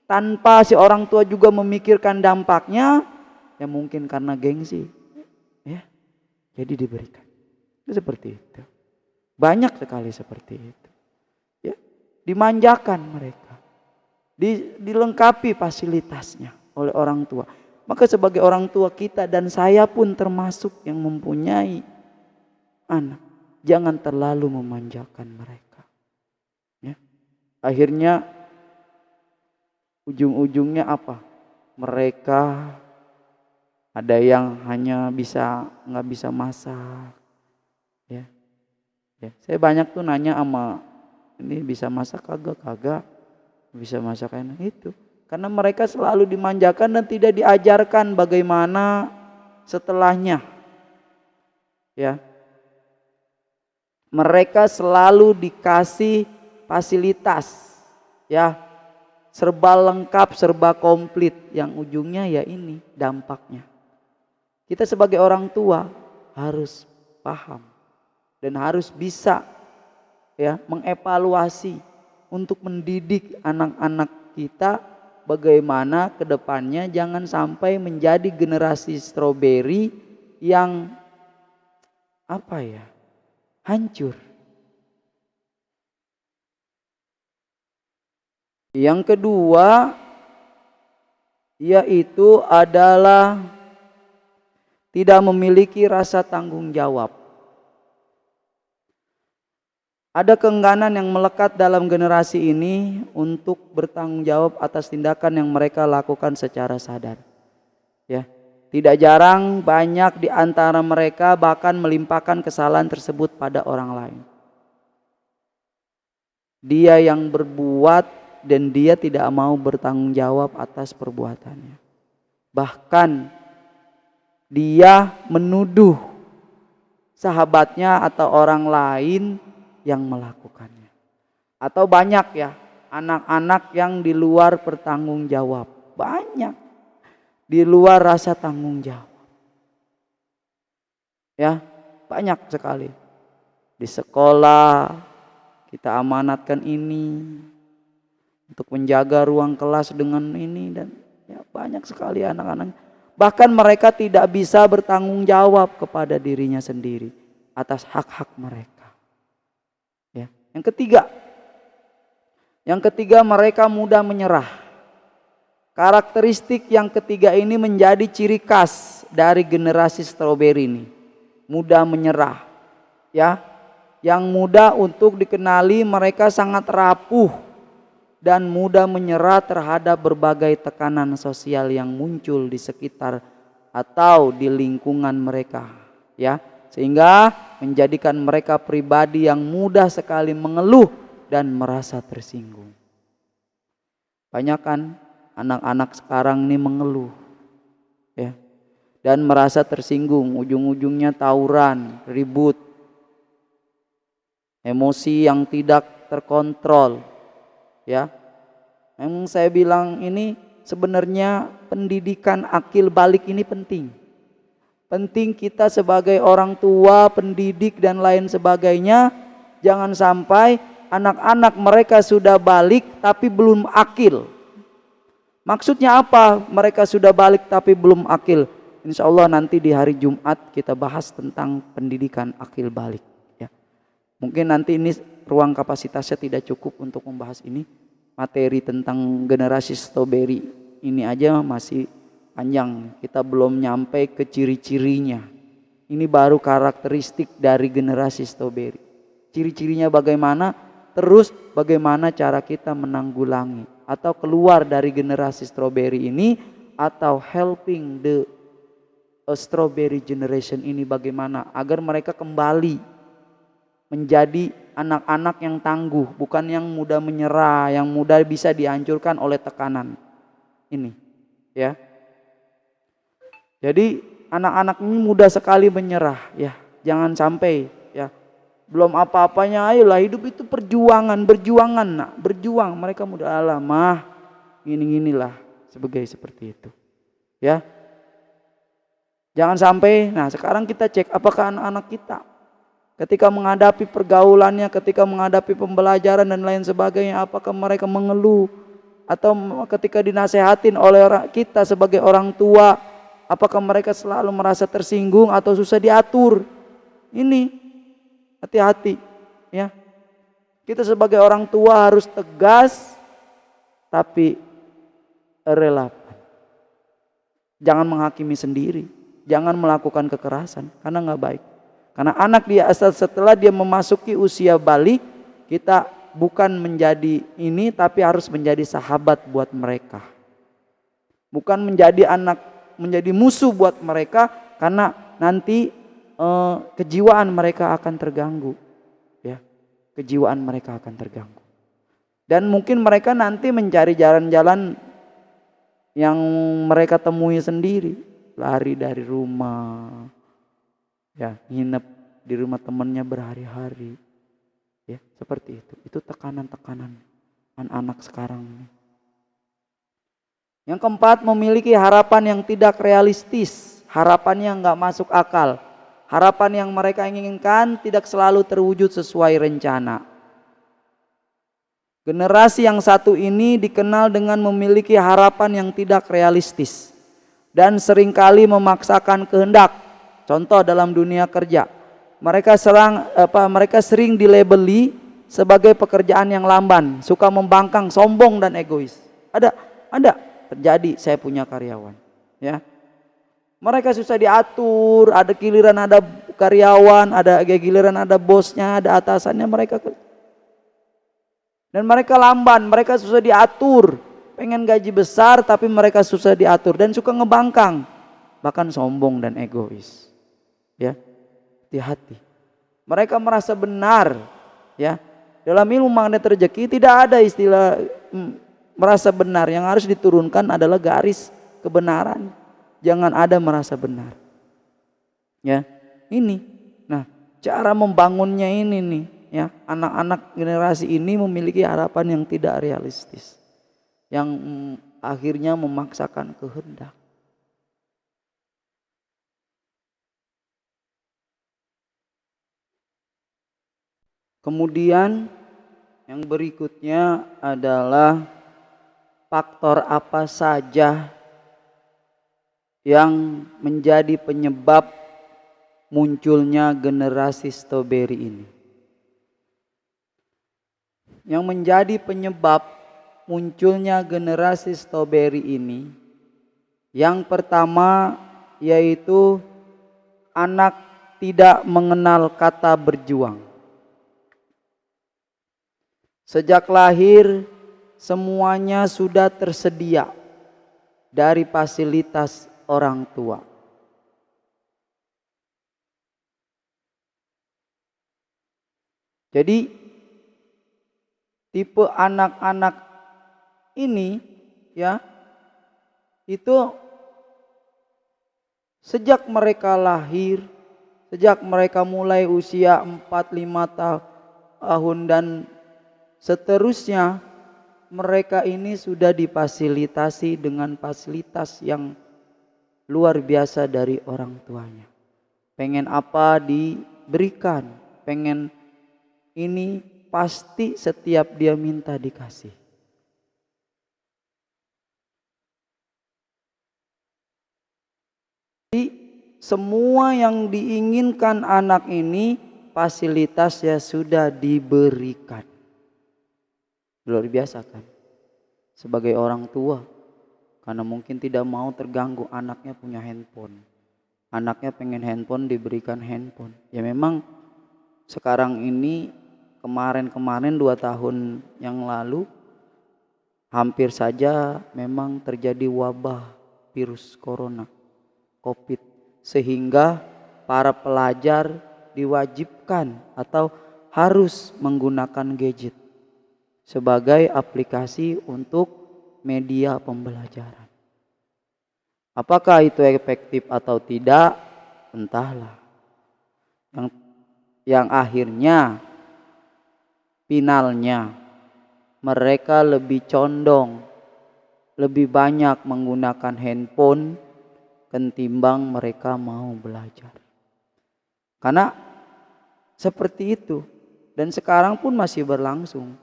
Tanpa si orang tua juga memikirkan dampaknya, ya mungkin karena gengsi, ya, jadi diberikan. Itu seperti itu. Banyak sekali seperti itu. Ya, dimanjakan mereka, dilengkapi fasilitasnya oleh orang tua. Maka sebagai orang tua kita dan saya pun termasuk yang mempunyai anak, jangan terlalu memanjakan mereka. Ya, akhirnya ujung-ujungnya apa? Mereka ada yang hanya nggak bisa masak, ya. Saya banyak tuh nanya sama ini bisa masak kagak bisa masak enak itu. Karena mereka selalu dimanjakan dan tidak diajarkan bagaimana setelahnya, ya. Mereka selalu dikasih fasilitas, ya. Serba lengkap, serba komplit, yang ujungnya ya ini dampaknya. Kita sebagai orang tua harus paham dan harus bisa ya mengevaluasi untuk mendidik anak-anak kita bagaimana ke depannya jangan sampai menjadi generasi stroberi yang hancur. Yang kedua yaitu adalah tidak memiliki rasa tanggung jawab. Ada keengganan yang melekat dalam generasi ini untuk bertanggung jawab atas tindakan yang mereka lakukan secara sadar. Ya, tidak jarang banyak di antara mereka bahkan melimpahkan kesalahan tersebut pada orang lain. Dia yang berbuat dan dia tidak mau bertanggung jawab atas perbuatannya. Bahkan dia menuduh sahabatnya atau orang lain yang melakukannya. Atau banyak ya anak-anak yang di luar bertanggung jawab. Banyak di luar rasa tanggung jawab. Ya, banyak sekali. Di sekolah kita amanatkan ini untuk menjaga ruang kelas dengan ini dan ya banyak sekali anak-anak. Bahkan mereka tidak bisa bertanggung jawab kepada dirinya sendiri atas hak-hak mereka. Ya. Yang ketiga mereka mudah menyerah. Karakteristik yang ketiga ini menjadi ciri khas dari generasi stroberi ini. Mudah menyerah. Ya. Yang mudah untuk dikenali mereka sangat rapuh dan mudah menyerah terhadap berbagai tekanan sosial yang muncul di sekitar atau di lingkungan mereka, ya, sehingga menjadikan mereka pribadi yang mudah sekali mengeluh dan merasa tersinggung. Banyak kan anak-anak sekarang ini mengeluh, ya, dan merasa tersinggung, ujung-ujungnya tawuran, ribut, emosi yang tidak terkontrol. Ya, yang saya bilang ini sebenarnya pendidikan akil balik ini penting. Penting kita sebagai orang tua, pendidik dan lain sebagainya, jangan sampai anak-anak mereka sudah balik tapi belum akil. Maksudnya apa? Mereka sudah balik tapi belum akil. Insya Allah nanti di hari Jumat kita bahas tentang pendidikan akil balik. Ya. Mungkin nanti ini ruang kapasitasnya tidak cukup untuk membahas ini. Materi tentang generasi stroberi ini aja masih panjang. Kita belum nyampe ke ciri-cirinya. Ini baru karakteristik dari generasi strawberry. Ciri-cirinya bagaimana? Terus bagaimana cara kita menanggulangi atau keluar dari generasi strawberry ini, atau helping the strawberry generation ini bagaimana agar mereka kembali menjadi anak-anak yang tangguh, bukan yang mudah menyerah, yang mudah bisa dihancurkan oleh tekanan ini, ya. Jadi anak-anak ini mudah sekali menyerah, ya. Jangan sampai, ya. Belum apa-apanya, ayolah, hidup itu berjuangan nak, berjuang. Mereka mudah, alamah, gini-ginilah, seperti itu, ya. Jangan sampai. Nah, sekarang kita cek apakah anak-anak kita ketika menghadapi pergaulannya, ketika menghadapi pembelajaran dan lain sebagainya, apakah mereka mengeluh, atau ketika dinasehatin oleh kita sebagai orang tua, apakah mereka selalu merasa tersinggung atau susah diatur? Ini hati-hati, ya. Kita sebagai orang tua harus tegas tapi relevan. Jangan menghakimi sendiri, jangan melakukan kekerasan, karena nggak baik. Karena anak dia setelah dia memasuki usia balik, kita bukan menjadi ini, tapi harus menjadi sahabat buat mereka. Bukan menjadi musuh buat mereka, karena nanti kejiwaan mereka akan terganggu, ya. Kejiwaan mereka akan terganggu. Dan mungkin mereka nanti mencari jalan-jalan yang mereka temui sendiri, lari dari rumah, ya, nginep di rumah temannya berhari-hari, ya, seperti itu. Itu tekanan-tekanan anak-anak sekarang. Yang keempat, memiliki harapan yang tidak realistis, harapan yang nggak masuk akal, harapan yang mereka inginkan tidak selalu terwujud sesuai rencana. Generasi yang satu ini dikenal dengan memiliki harapan yang tidak realistis dan seringkali memaksakan kehendak. Contoh dalam dunia kerja, mereka sering dilabeli sebagai pekerjaan yang lamban, suka membangkang, sombong dan egois. Ada terjadi, saya punya karyawan, ya. Mereka susah diatur, ada giliran ada karyawan, ada giliran ada bosnya, ada atasannya, dan mereka lamban, mereka susah diatur. Pengen gaji besar tapi mereka susah diatur dan suka ngebangkang, bahkan sombong dan egois, ya. Hati-hati. Mereka merasa benar, ya. Dalam ilmu magnet rezeki tidak ada istilah merasa benar. Yang harus diturunkan adalah garis kebenaran. Jangan ada merasa benar, ya. Ini, nah, cara membangunnya ini nih, ya. Anak-anak generasi ini memiliki harapan yang tidak realistis, yang akhirnya memaksakan kehendak. Kemudian yang berikutnya adalah faktor apa saja yang menjadi penyebab munculnya generasi strawberry ini. Yang menjadi penyebab munculnya generasi strawberry ini, yang pertama yaitu anak tidak mengenal kata berjuang. Sejak lahir semuanya sudah tersedia dari fasilitas orang tua. Jadi tipe anak-anak ini, ya, itu sejak mereka lahir, sejak mereka mulai usia 4-5 tahun dan seterusnya, mereka ini sudah difasilitasi dengan fasilitas yang luar biasa dari orang tuanya. Pengen apa diberikan, pengen ini pasti setiap dia minta dikasih. Jadi semua yang diinginkan anak ini fasilitasnya sudah diberikan. Luar biasa kan? Sebagai orang tua, karena mungkin tidak mau terganggu anaknya punya handphone, Anaknya pengen handphone, diberikan handphone. Ya memang sekarang ini, kemarin 2 tahun yang lalu hampir saja memang terjadi wabah virus corona, COVID, sehingga para pelajar diwajibkan atau harus menggunakan gadget sebagai aplikasi untuk media pembelajaran. Apakah itu efektif atau tidak? Entahlah. Yang akhirnya, finalnya, mereka lebih condong, lebih banyak menggunakan handphone ketimbang mereka mau belajar. Karena seperti itu, dan sekarang pun masih berlangsung,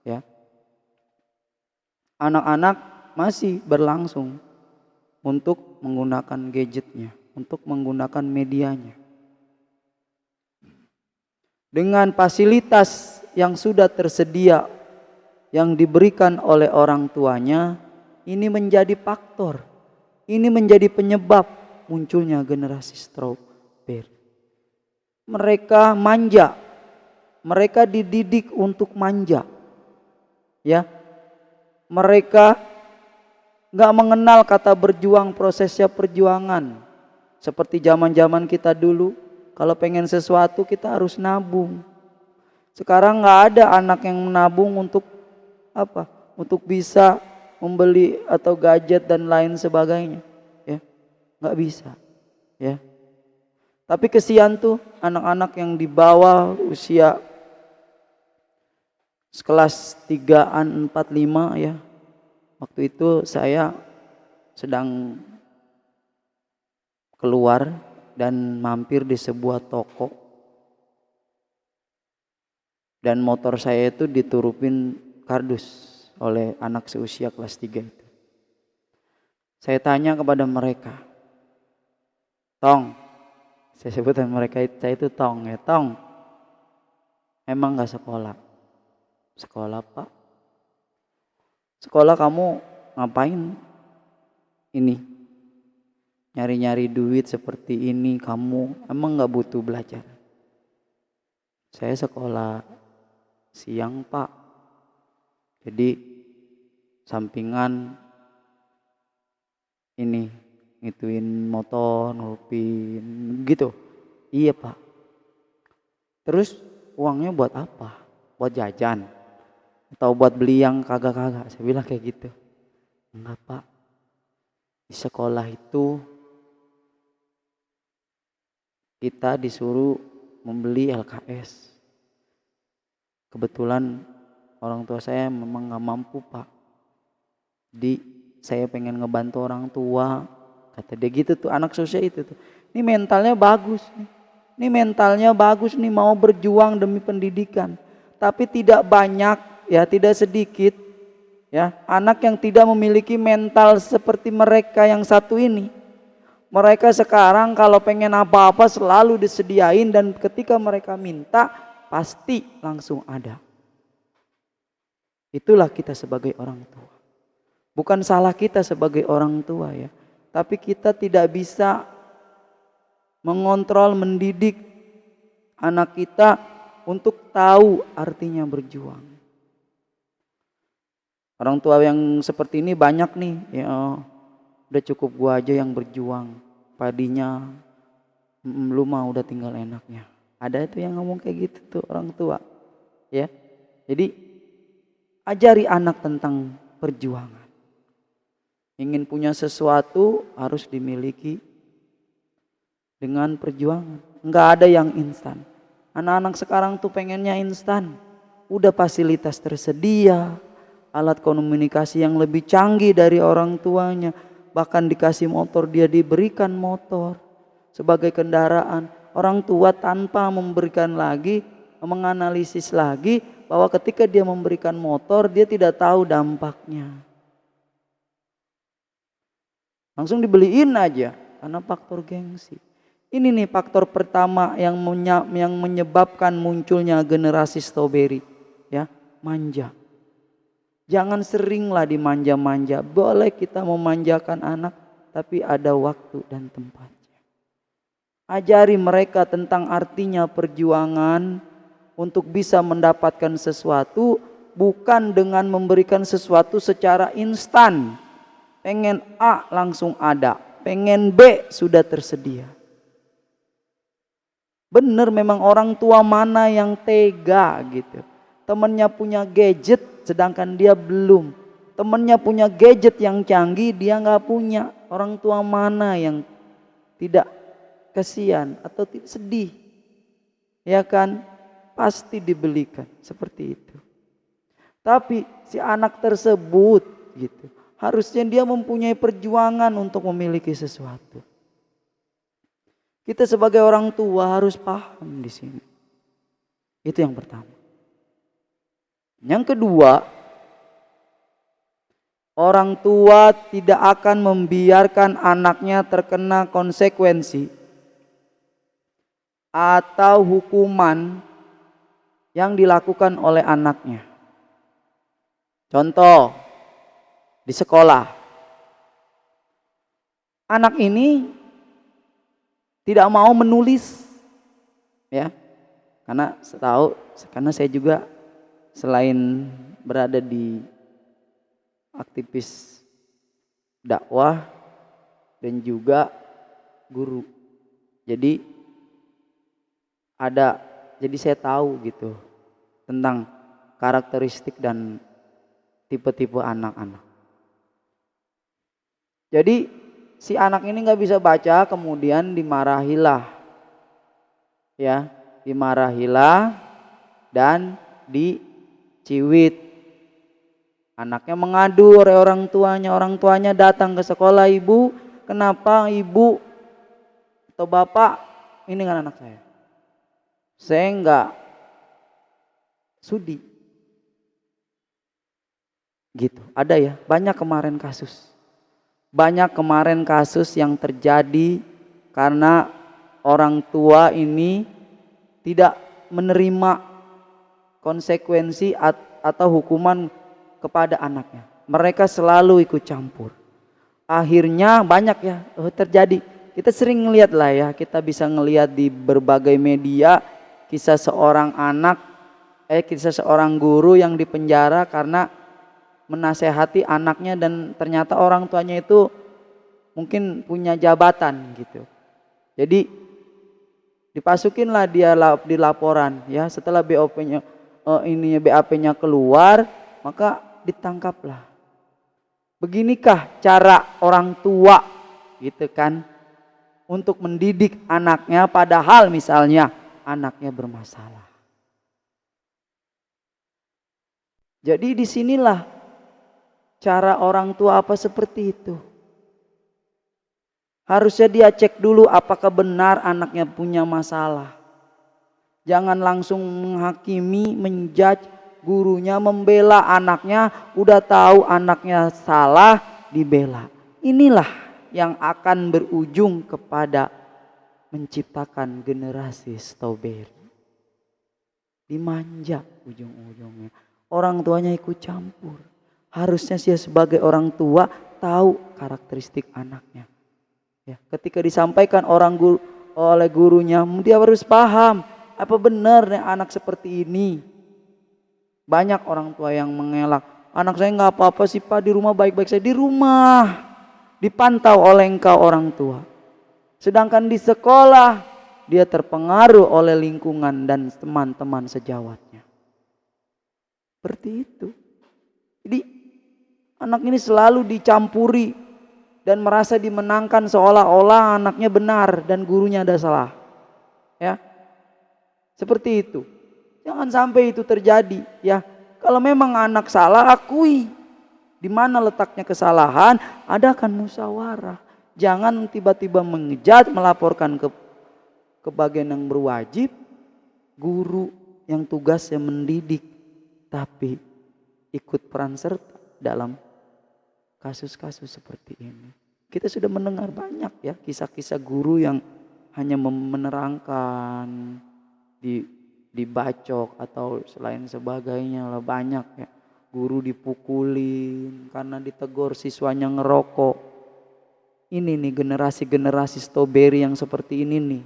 ya. Anak-anak masih berlangsung untuk menggunakan gadgetnya, untuk menggunakan medianya. Dengan fasilitas yang sudah tersedia, yang diberikan oleh orang tuanya, ini menjadi faktor, ini menjadi penyebab munculnya generasi strawberry. Mereka manja, mereka dididik untuk manja, ya. Mereka gak mengenal kata berjuang, prosesnya perjuangan. Seperti zaman-zaman kita dulu, kalau pengen sesuatu kita harus nabung. Sekarang gak ada anak yang menabung untuk apa? Untuk bisa membeli atau gadget dan lain sebagainya, ya. Gak bisa, ya. Tapi kesian tuh anak-anak yang di bawah usia kelas 3-an, 4, 5, ya. Waktu itu saya sedang keluar dan mampir di sebuah toko, dan motor saya itu diturupin kardus oleh anak seusia kelas 3 itu. Saya tanya kepada mereka, "Tong," saya sebutkan mereka, saya itu Tong, ya, "Tong, emang gak sekolah?" "Sekolah, Pak." "Sekolah kamu ngapain ini? Nyari-nyari duit seperti ini, kamu emang gak butuh belajar?" "Saya sekolah siang, Pak. Jadi sampingan ini, ngituin motor, ngupin gitu." "Iya, Pak." "Terus uangnya buat apa? Buat jajan? Atau buat beli yang kagak-kagak?" Saya bilang kayak gitu. "Enggak, Pak. Di sekolah itu kita disuruh membeli LKS. Kebetulan orang tua saya memang gak mampu, Pak. Jadi saya pengen ngebantu orang tua," kata dia gitu tuh, anak seusia itu tuh. Ini mentalnya bagus nih. Ini mentalnya bagus nih, mau berjuang demi pendidikan. Tapi tidak banyak, ya, tidak sedikit, ya, anak yang tidak memiliki mental seperti mereka yang satu ini. Mereka sekarang kalau pengen apa-apa selalu disediain, dan ketika mereka minta pasti langsung ada. Itulah kita sebagai orang tua. Bukan salah kita sebagai orang tua, ya, tapi kita tidak bisa mengontrol, mendidik anak kita untuk tahu artinya berjuang. Orang tua yang seperti ini banyak nih, ya, udah cukup gua aja yang berjuang, padinya lu mah udah tinggal enaknya. Ada itu yang ngomong kayak gitu tuh orang tua, ya. Jadi ajari anak tentang perjuangan. Ingin punya sesuatu harus dimiliki dengan perjuangan. Enggak ada yang instan. Anak-anak sekarang tuh pengennya instan. Udah fasilitas tersedia, alat komunikasi yang lebih canggih dari orang tuanya. Bahkan dikasih motor, dia diberikan motor sebagai kendaraan. Orang tua tanpa memberikan lagi, menganalisis lagi bahwa ketika dia memberikan motor, dia tidak tahu dampaknya. Langsung dibeliin aja karena faktor gengsi. Ini nih faktor pertama yang menyebabkan munculnya generasi strawberry, ya, manja. Jangan seringlah dimanja-manja. Boleh kita memanjakan anak, tapi ada waktu dan tempatnya. Ajari mereka tentang artinya perjuangan untuk bisa mendapatkan sesuatu, bukan dengan memberikan sesuatu secara instan. Pengen A langsung ada, pengen B sudah tersedia. Bener, memang orang tua mana yang tega gitu. Temennya punya gadget sedangkan dia belum. Temennya punya gadget yang canggih, dia nggak punya. Orang tua mana yang tidak kasihan atau sedih? Ya kan? Pasti dibelikan seperti itu. Tapi si anak tersebut gitu, harusnya dia mempunyai perjuangan untuk memiliki sesuatu. Kita sebagai orang tua harus paham di sini. Itu yang pertama. Yang kedua, orang tua tidak akan membiarkan anaknya terkena konsekuensi atau hukuman yang dilakukan oleh anaknya. Contoh, di sekolah, anak ini tidak mau menulis, ya, karena saya juga selain berada di aktivis dakwah dan juga guru, jadi saya tahu gitu tentang karakteristik dan tipe-tipe anak-anak. Jadi si anak ini nggak bisa baca, kemudian dimarahilah, ya, dimarahilah dan diciwit. Anaknya mengadu oleh orang tuanya datang ke sekolah, ibu, kenapa ibu atau bapak ini kan anak saya nggak sudi, gitu. Ada ya, banyak kemarin kasus yang terjadi karena orang tua ini tidak menerima konsekuensi atau hukuman kepada anaknya. Mereka selalu ikut campur. Akhirnya banyak ya terjadi. Kita sering ngelihat lah ya, kita bisa ngelihat di berbagai media kisah seorang guru yang dipenjara karena menasehati anaknya dan ternyata orang tuanya itu mungkin punya jabatan gitu. Jadi dipasukinlah dia di laporan, ya, setelah BAP-nya keluar, maka ditangkaplah. Beginikah cara orang tua gitu kan untuk mendidik anaknya, padahal misalnya anaknya bermasalah. Jadi disinilah cara orang tua apa seperti itu. Harusnya dia cek dulu apakah benar anaknya punya masalah. Jangan langsung menghakimi, menjudge gurunya, membela anaknya, udah tahu anaknya salah dibela. Inilah yang akan berujung kepada menciptakan generasi strawberry. Dimanja ujung-ujungnya. Orang tuanya ikut campur. Harusnya dia sebagai orang tua tahu karakteristik anaknya. Ya, ketika disampaikan oleh gurunya, dia harus paham apa benar anak seperti ini. Banyak orang tua yang mengelak, anak saya nggak apa-apa sih Pak, di rumah baik-baik saja. Di rumah dipantau oleh engkau orang tua, sedangkan di sekolah dia terpengaruh oleh lingkungan dan teman-teman sejawatnya. Seperti itu. Jadi anak ini selalu dicampuri dan merasa dimenangkan seolah-olah anaknya benar dan gurunya ada salah. Ya. Seperti itu. Jangan sampai itu terjadi, ya. Kalau memang anak salah, akui di mana letaknya kesalahan, adakan musyawarah. Jangan tiba-tiba mengejat, melaporkan ke bagian yang berwajib, guru yang tugasnya mendidik, tapi ikut peran serta dalam kasus-kasus seperti ini. Kita sudah mendengar banyak ya kisah-kisah guru yang hanya menerangkan, dibacok atau selain sebagainya lah, banyak ya. Guru dipukulin karena ditegur siswanya ngerokok. Ini nih generasi-generasi strawberry yang seperti ini nih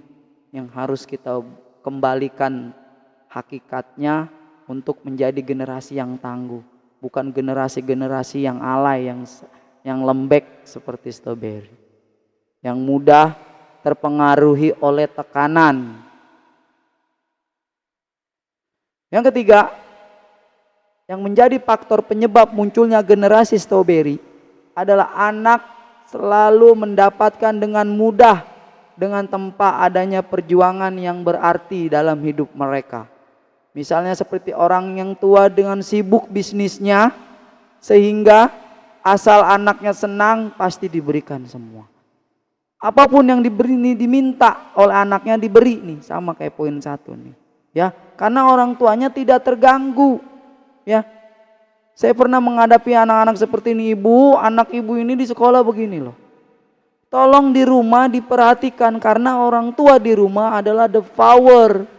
yang harus kita kembalikan hakikatnya untuk menjadi generasi yang tangguh, bukan generasi-generasi yang alay, yang lembek seperti strawberry, yang mudah terpengaruhi oleh tekanan. Yang ketiga, yang menjadi faktor penyebab munculnya generasi strawberry adalah anak selalu mendapatkan dengan mudah dengan tanpa adanya perjuangan yang berarti dalam hidup mereka. Misalnya seperti orang yang tua dengan sibuk bisnisnya, sehingga asal anaknya senang pasti diberikan semua. Apapun yang diberi nih, diminta oleh anaknya diberi nih, sama kayak poin 1 nih. Ya, karena orang tuanya tidak terganggu. Ya. Saya pernah menghadapi anak-anak seperti ini, ibu, anak ibu ini di sekolah begini loh. Tolong di rumah diperhatikan karena orang tua di rumah adalah the power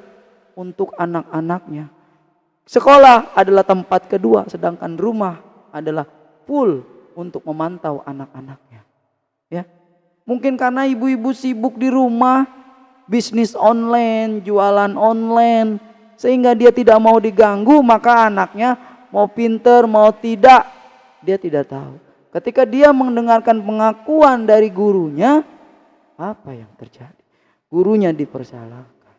untuk anak-anaknya. Sekolah adalah tempat kedua, sedangkan rumah adalah full untuk memantau anak-anaknya. Ya. Mungkin karena ibu-ibu sibuk di rumah, bisnis online, jualan online, sehingga dia tidak mau diganggu, maka anaknya mau pinter mau tidak, dia tidak tahu. Ketika dia mendengarkan pengakuan dari gurunya, apa yang terjadi? Gurunya dipersalahkan.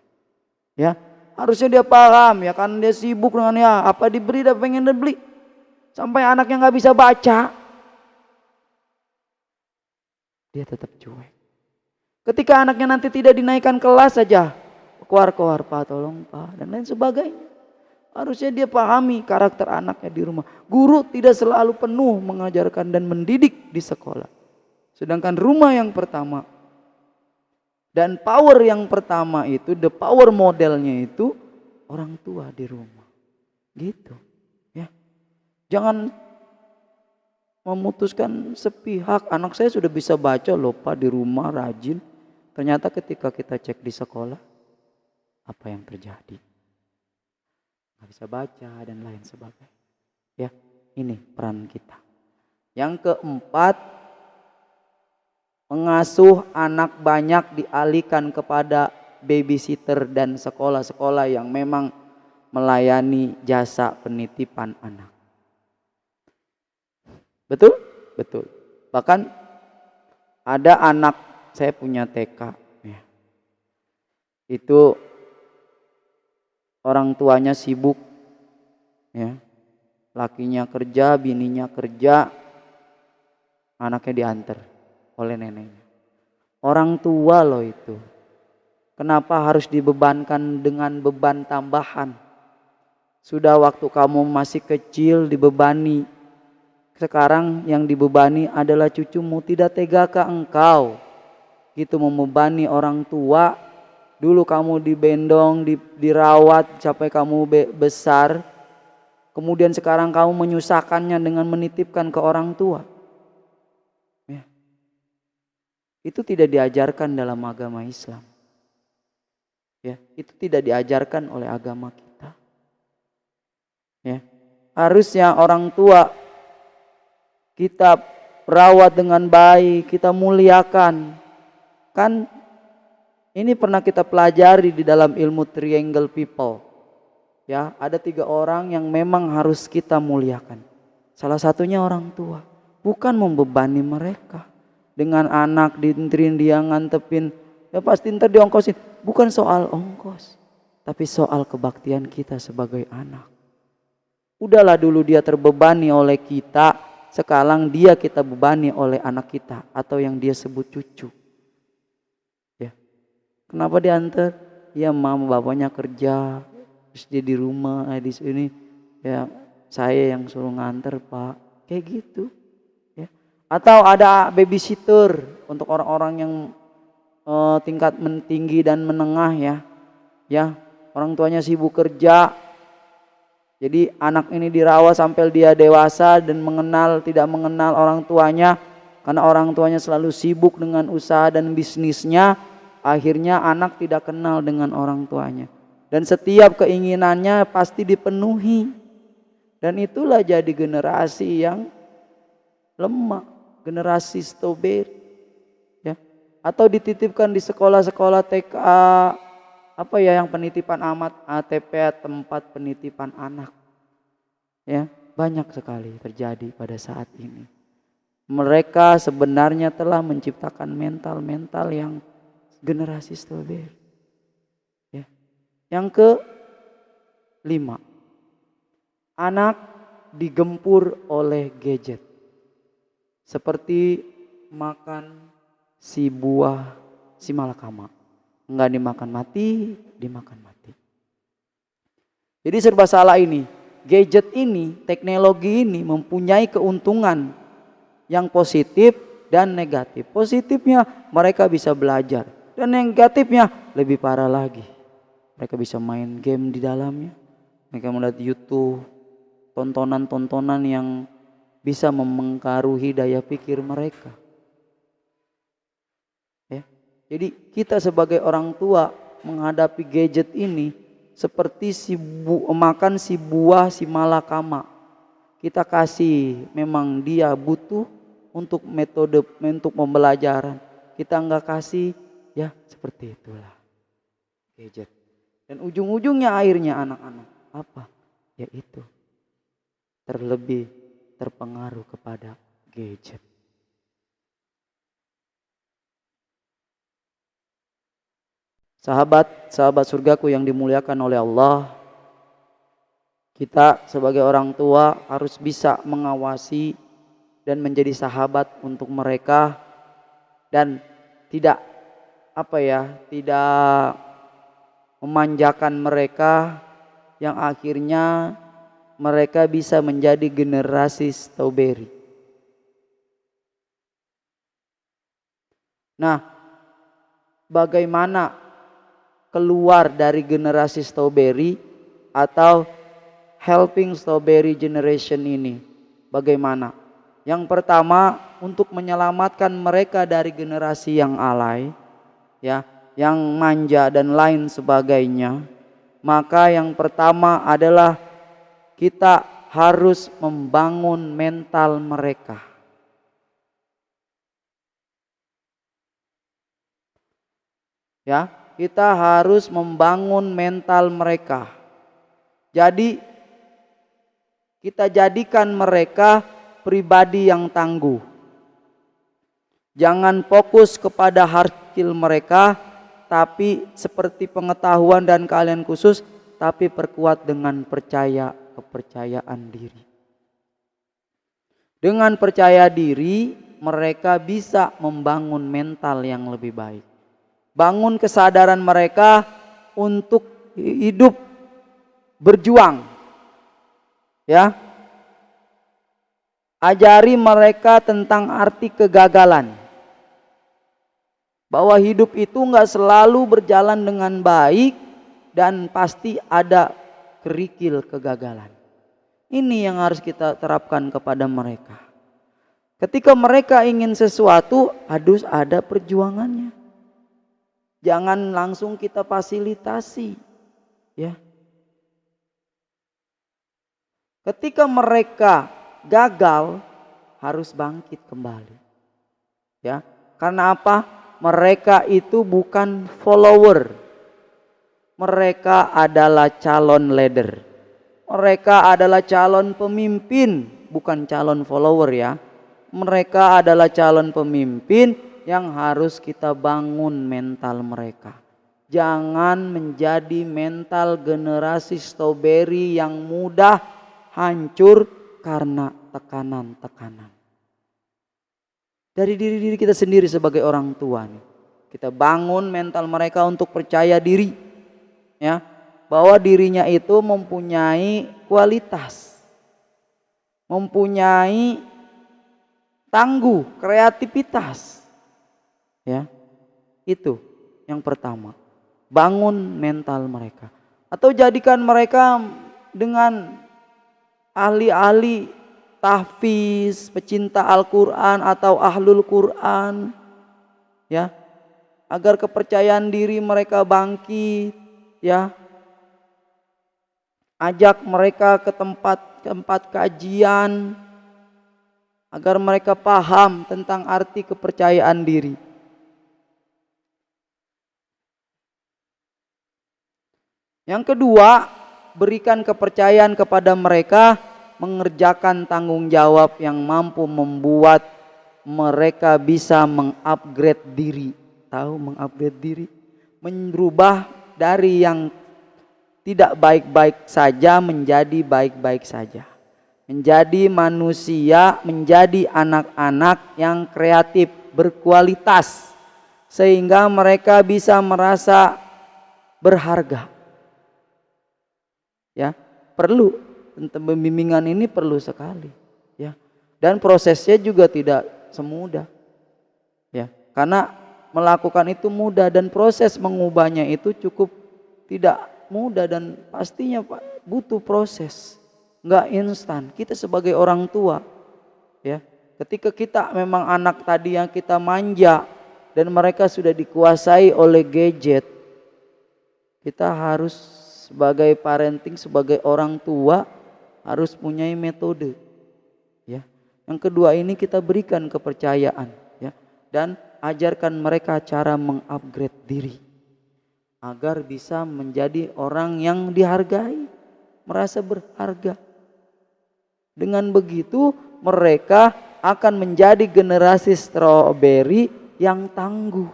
Ya, harusnya dia paham ya, karena dia sibuk dengan ya apa diberi dan pengen dibeli. Sampai anaknya nggak bisa baca, dia tetap cuek. Ketika anaknya nanti tidak dinaikkan kelas saja, keluar Pak, tolong Pak, dan lain sebagainya. Harusnya dia pahami karakter anaknya di rumah. Guru tidak selalu penuh mengajarkan dan mendidik di sekolah. Sedangkan rumah yang pertama dan power yang pertama itu, the power modelnya itu orang tua di rumah. Gitu. Ya. Jangan memutuskan sepihak. Anak saya sudah bisa baca loh Pak di rumah, rajin. Ternyata ketika kita cek di sekolah, apa yang terjadi? Nggak bisa baca dan lain sebagainya. Ya, ini peran kita. Yang keempat, mengasuh anak banyak dialihkan kepada babysitter dan sekolah-sekolah yang memang melayani jasa penitipan anak. Betul? Betul. Bahkan ada anak, saya punya TK ya. Itu orang tuanya sibuk ya. Lakinya kerja, bininya kerja, anaknya diantar oleh neneknya. Orang tua loh itu. Kenapa harus dibebankan dengan beban tambahan? Sudah waktu kamu masih kecil dibebani. Sekarang yang dibebani adalah cucumu. Tidak tegakah engkau gitu membebani orang tua? Dulu kamu dibendong, dirawat sampai kamu besar. Kemudian sekarang kamu menyusahkannya dengan menitipkan ke orang tua. Ya. Itu tidak diajarkan dalam agama Islam. Ya, itu tidak diajarkan oleh agama kita. Ya. Harusnya orang tua kita rawat dengan baik, kita muliakan. Kan ini pernah kita pelajari di dalam ilmu triangle people. Ya, ada 3 orang yang memang harus kita muliakan. Salah satunya orang tua. Bukan membebani mereka. Dengan anak diinterin dia ngantepin. Ya pasti ntar diongkosin. Bukan soal ongkos. Tapi soal kebaktian kita sebagai anak. Udahlah dulu dia terbebani oleh kita. Sekarang dia kita bebani oleh anak kita. Atau yang dia sebut cucu. Kenapa diantar? Ya mama bapaknya kerja, terus dia di rumah, di sini, ya saya yang suruh nganter Pak, kayak gitu. Ya. Atau ada babysitter untuk orang-orang yang tingkat tinggi dan menengah ya, orang tuanya sibuk kerja, jadi anak ini dirawat sampai dia dewasa dan tidak mengenal orang tuanya, karena orang tuanya selalu sibuk dengan usaha dan bisnisnya. Akhirnya anak tidak kenal dengan orang tuanya. Dan setiap keinginannya pasti dipenuhi. Dan itulah jadi generasi yang lemah. Generasi strawberry. atau dititipkan di sekolah-sekolah TK, apa ya, yang penitipan amat, ATP, tempat penitipan anak. Ya, banyak sekali terjadi pada saat ini. Mereka sebenarnya telah menciptakan mental-mental yang generasi strawberry. Ya. Yang kelima, anak digempur oleh gadget. Seperti makan si buah si malakama. Enggak dimakan mati, dimakan mati. Jadi serba salah ini. Gadget ini, teknologi ini mempunyai keuntungan yang positif dan negatif. Positifnya mereka bisa belajar, dan negatifnya lebih parah lagi. Mereka bisa main game di dalamnya. Mereka melihat YouTube, tontonan-tontonan yang bisa mempengaruhi daya pikir mereka. Ya. Jadi kita sebagai orang tua menghadapi gadget ini seperti makan si buah si malakama. Kita kasih, memang dia butuh untuk metode untuk pembelajaran. Kita enggak kasih, ya seperti itulah gadget. Dan ujung-ujungnya akhirnya anak-anak apa? Yaitu terlebih terpengaruh kepada gadget. Sahabat surgaku yang dimuliakan oleh Allah, kita sebagai orang tua harus bisa mengawasi dan menjadi sahabat untuk mereka, dan tidak tidak memanjakan mereka yang akhirnya mereka bisa menjadi generasi strawberry. Nah, bagaimana keluar dari generasi strawberry atau helping strawberry generation ini? Bagaimana? Yang pertama, untuk menyelamatkan mereka dari generasi yang alay, ya, yang manja dan lain sebagainya, maka yang pertama adalah kita harus membangun mental mereka. Ya, kita harus membangun mental mereka. Jadi kita jadikan mereka pribadi yang tangguh. Jangan fokus kepada hard skill mereka, tapi seperti pengetahuan dan keahlian khusus, tapi perkuat dengan kepercayaan diri. Dengan percaya diri, mereka bisa membangun mental yang lebih baik. Bangun kesadaran mereka untuk hidup berjuang. Ya. Ajari mereka tentang arti kegagalan. Bahwa hidup itu enggak selalu berjalan dengan baik dan pasti ada kerikil kegagalan. Ini yang harus kita terapkan kepada mereka. Ketika mereka ingin sesuatu, harus ada perjuangannya. Jangan langsung kita fasilitasi, ya. Ketika mereka gagal, harus bangkit kembali. Ya, karena apa? Mereka itu bukan follower. Mereka adalah calon leader. Mereka adalah calon pemimpin, bukan calon follower ya. Mereka adalah calon pemimpin yang harus kita bangun mental mereka. Jangan menjadi mental generasi strawberry yang mudah hancur karena tekanan-tekanan. Dari diri kita sendiri sebagai orang tua nih. Kita bangun mental mereka untuk percaya diri. Ya, bahwa dirinya itu mempunyai kualitas, mempunyai tangguh, kreativitas. Ya, itu yang pertama. Bangun mental mereka. Atau jadikan mereka dengan ahli-ahli tahfiz, pecinta Al-Quran atau ahlul Quran. Ya, agar kepercayaan diri mereka bangkit. Ya, ajak mereka ke tempat kajian agar mereka paham tentang arti kepercayaan diri. Yang kedua, berikan kepercayaan kepada mereka mengerjakan tanggung jawab yang mampu membuat mereka bisa mengupgrade diri. Tahu mengupgrade diri? Merubah dari yang tidak baik-baik saja menjadi baik-baik saja. Menjadi manusia, menjadi anak-anak yang kreatif, berkualitas, sehingga mereka bisa merasa berharga. Ya, perlu pembimbingan ini perlu sekali, ya. Dan prosesnya juga tidak semudah, ya. Karena melakukan itu mudah dan proses mengubahnya itu cukup tidak mudah dan pastinya butuh proses, nggak instan. Kita sebagai orang tua, ya, ketika kita memang anak tadi yang kita manja dan mereka sudah dikuasai oleh gadget, kita harus sebagai parenting, sebagai orang tua harus punya metode, ya. Yang kedua ini kita berikan kepercayaan, ya, dan ajarkan mereka cara mengupgrade diri agar bisa menjadi orang yang dihargai, merasa berharga. Dengan begitu mereka akan menjadi generasi stroberi yang tangguh.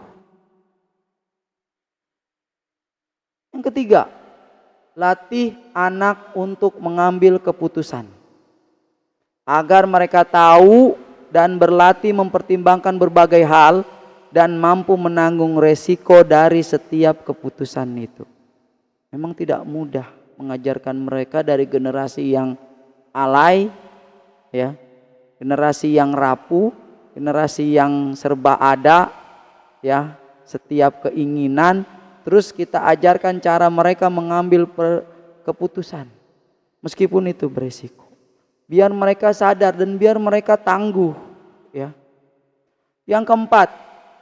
Yang ketiga, latih anak untuk mengambil keputusan agar mereka tahu dan berlatih mempertimbangkan berbagai hal dan mampu menanggung resiko dari setiap keputusan itu. Memang tidak mudah mengajarkan mereka dari generasi yang alay, ya, generasi yang rapuh, generasi yang serba ada, ya, setiap keinginan. Terus kita ajarkan cara mereka mengambil keputusan, meskipun itu beresiko. Biar mereka sadar dan biar mereka tangguh, ya. Yang keempat,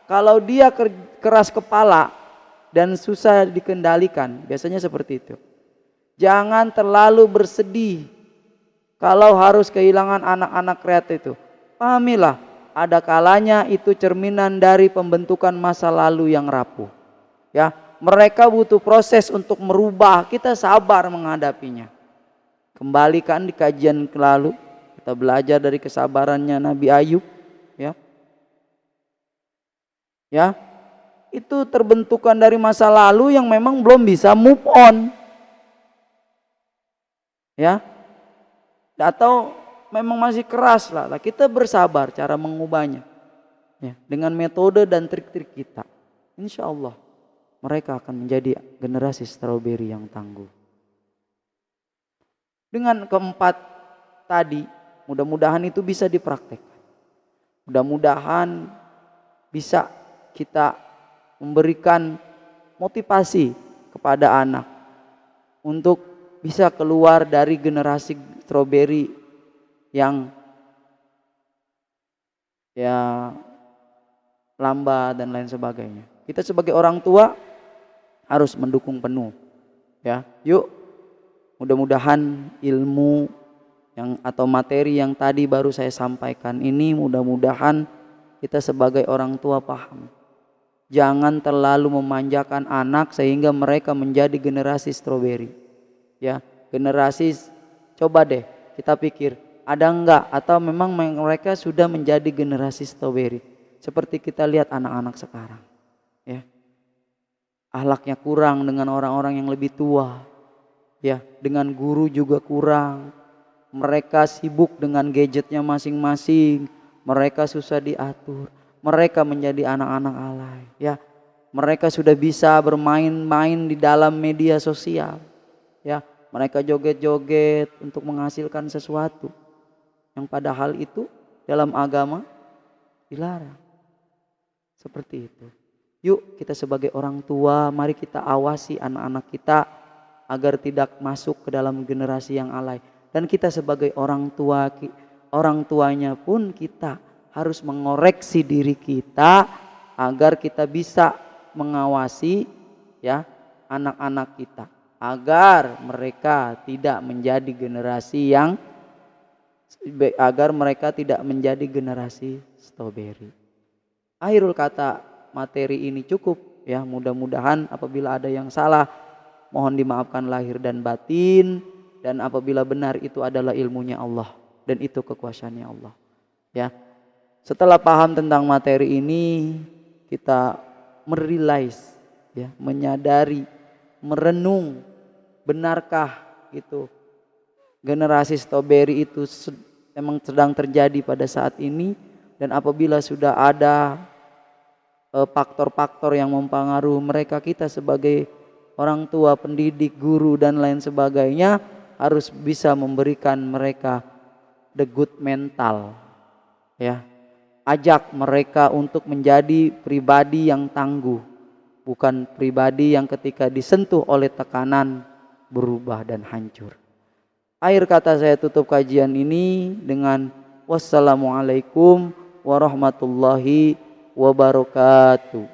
kalau dia keras kepala dan susah dikendalikan, biasanya seperti itu. Jangan terlalu bersedih kalau harus kehilangan anak-anak kreatif itu. Pahamilah, ada kalanya itu cerminan dari pembentukan masa lalu yang rapuh, ya. Mereka butuh proses untuk merubah, kita sabar menghadapinya. Kembalikan di kajian lalu, kita belajar dari kesabarannya Nabi Ayub, ya. Ya, itu terbentukan dari masa lalu yang memang belum bisa move on, ya. Atau memang masih keras lah. Kita bersabar cara mengubahnya, ya, dengan metode dan trik-trik kita. Insya Allah mereka akan menjadi generasi stroberi yang tangguh. Dengan keempat tadi, mudah-mudahan itu bisa dipraktekkan. Mudah-mudahan bisa kita memberikan motivasi kepada anak untuk bisa keluar dari generasi stroberi yang, ya, lambat dan lain sebagainya. Kita sebagai orang tua harus mendukung penuh, ya. Yuk, mudah-mudahan ilmu yang atau materi yang tadi baru saya sampaikan ini, mudah-mudahan kita sebagai orang tua paham. Jangan terlalu memanjakan anak sehingga mereka menjadi generasi stroberi, ya. Generasi, coba deh kita pikir, ada enggak atau memang mereka sudah menjadi generasi stroberi seperti kita lihat anak-anak sekarang, ya. Akhlaknya kurang dengan orang-orang yang lebih tua, ya, dengan guru juga kurang. Mereka sibuk dengan gadgetnya masing-masing, mereka susah diatur, mereka menjadi anak-anak alay, ya. Mereka sudah bisa bermain-main di dalam media sosial, ya. Mereka joget-joget untuk menghasilkan sesuatu yang padahal itu dalam agama dilarang. Seperti itu. Yuk kita sebagai orang tua, mari kita awasi anak-anak kita agar tidak masuk ke dalam generasi yang alay. Dan kita sebagai orang tua, orang tuanya pun kita harus mengoreksi diri kita agar kita bisa mengawasi, ya, anak-anak kita agar mereka tidak menjadi generasi stroberi. Akhirul kata, materi ini cukup, ya. Mudah-mudahan apabila ada yang salah mohon dimaafkan lahir dan batin, dan apabila benar itu adalah ilmunya Allah dan itu kekuasaannya Allah. Ya. Setelah paham tentang materi ini, kita merealize, ya, menyadari, merenung, benarkah itu generasi strawberry itu memang sedang terjadi pada saat ini, dan apabila sudah ada faktor-faktor yang mempengaruhi mereka, kita sebagai orang tua, pendidik, guru dan lain sebagainya harus bisa memberikan mereka the good mental, ya. Ajak mereka untuk menjadi pribadi yang tangguh, bukan pribadi yang ketika disentuh oleh tekanan berubah dan hancur. Akhir kata saya tutup kajian ini dengan wassalamualaikum warahmatullahi wabarakatuh.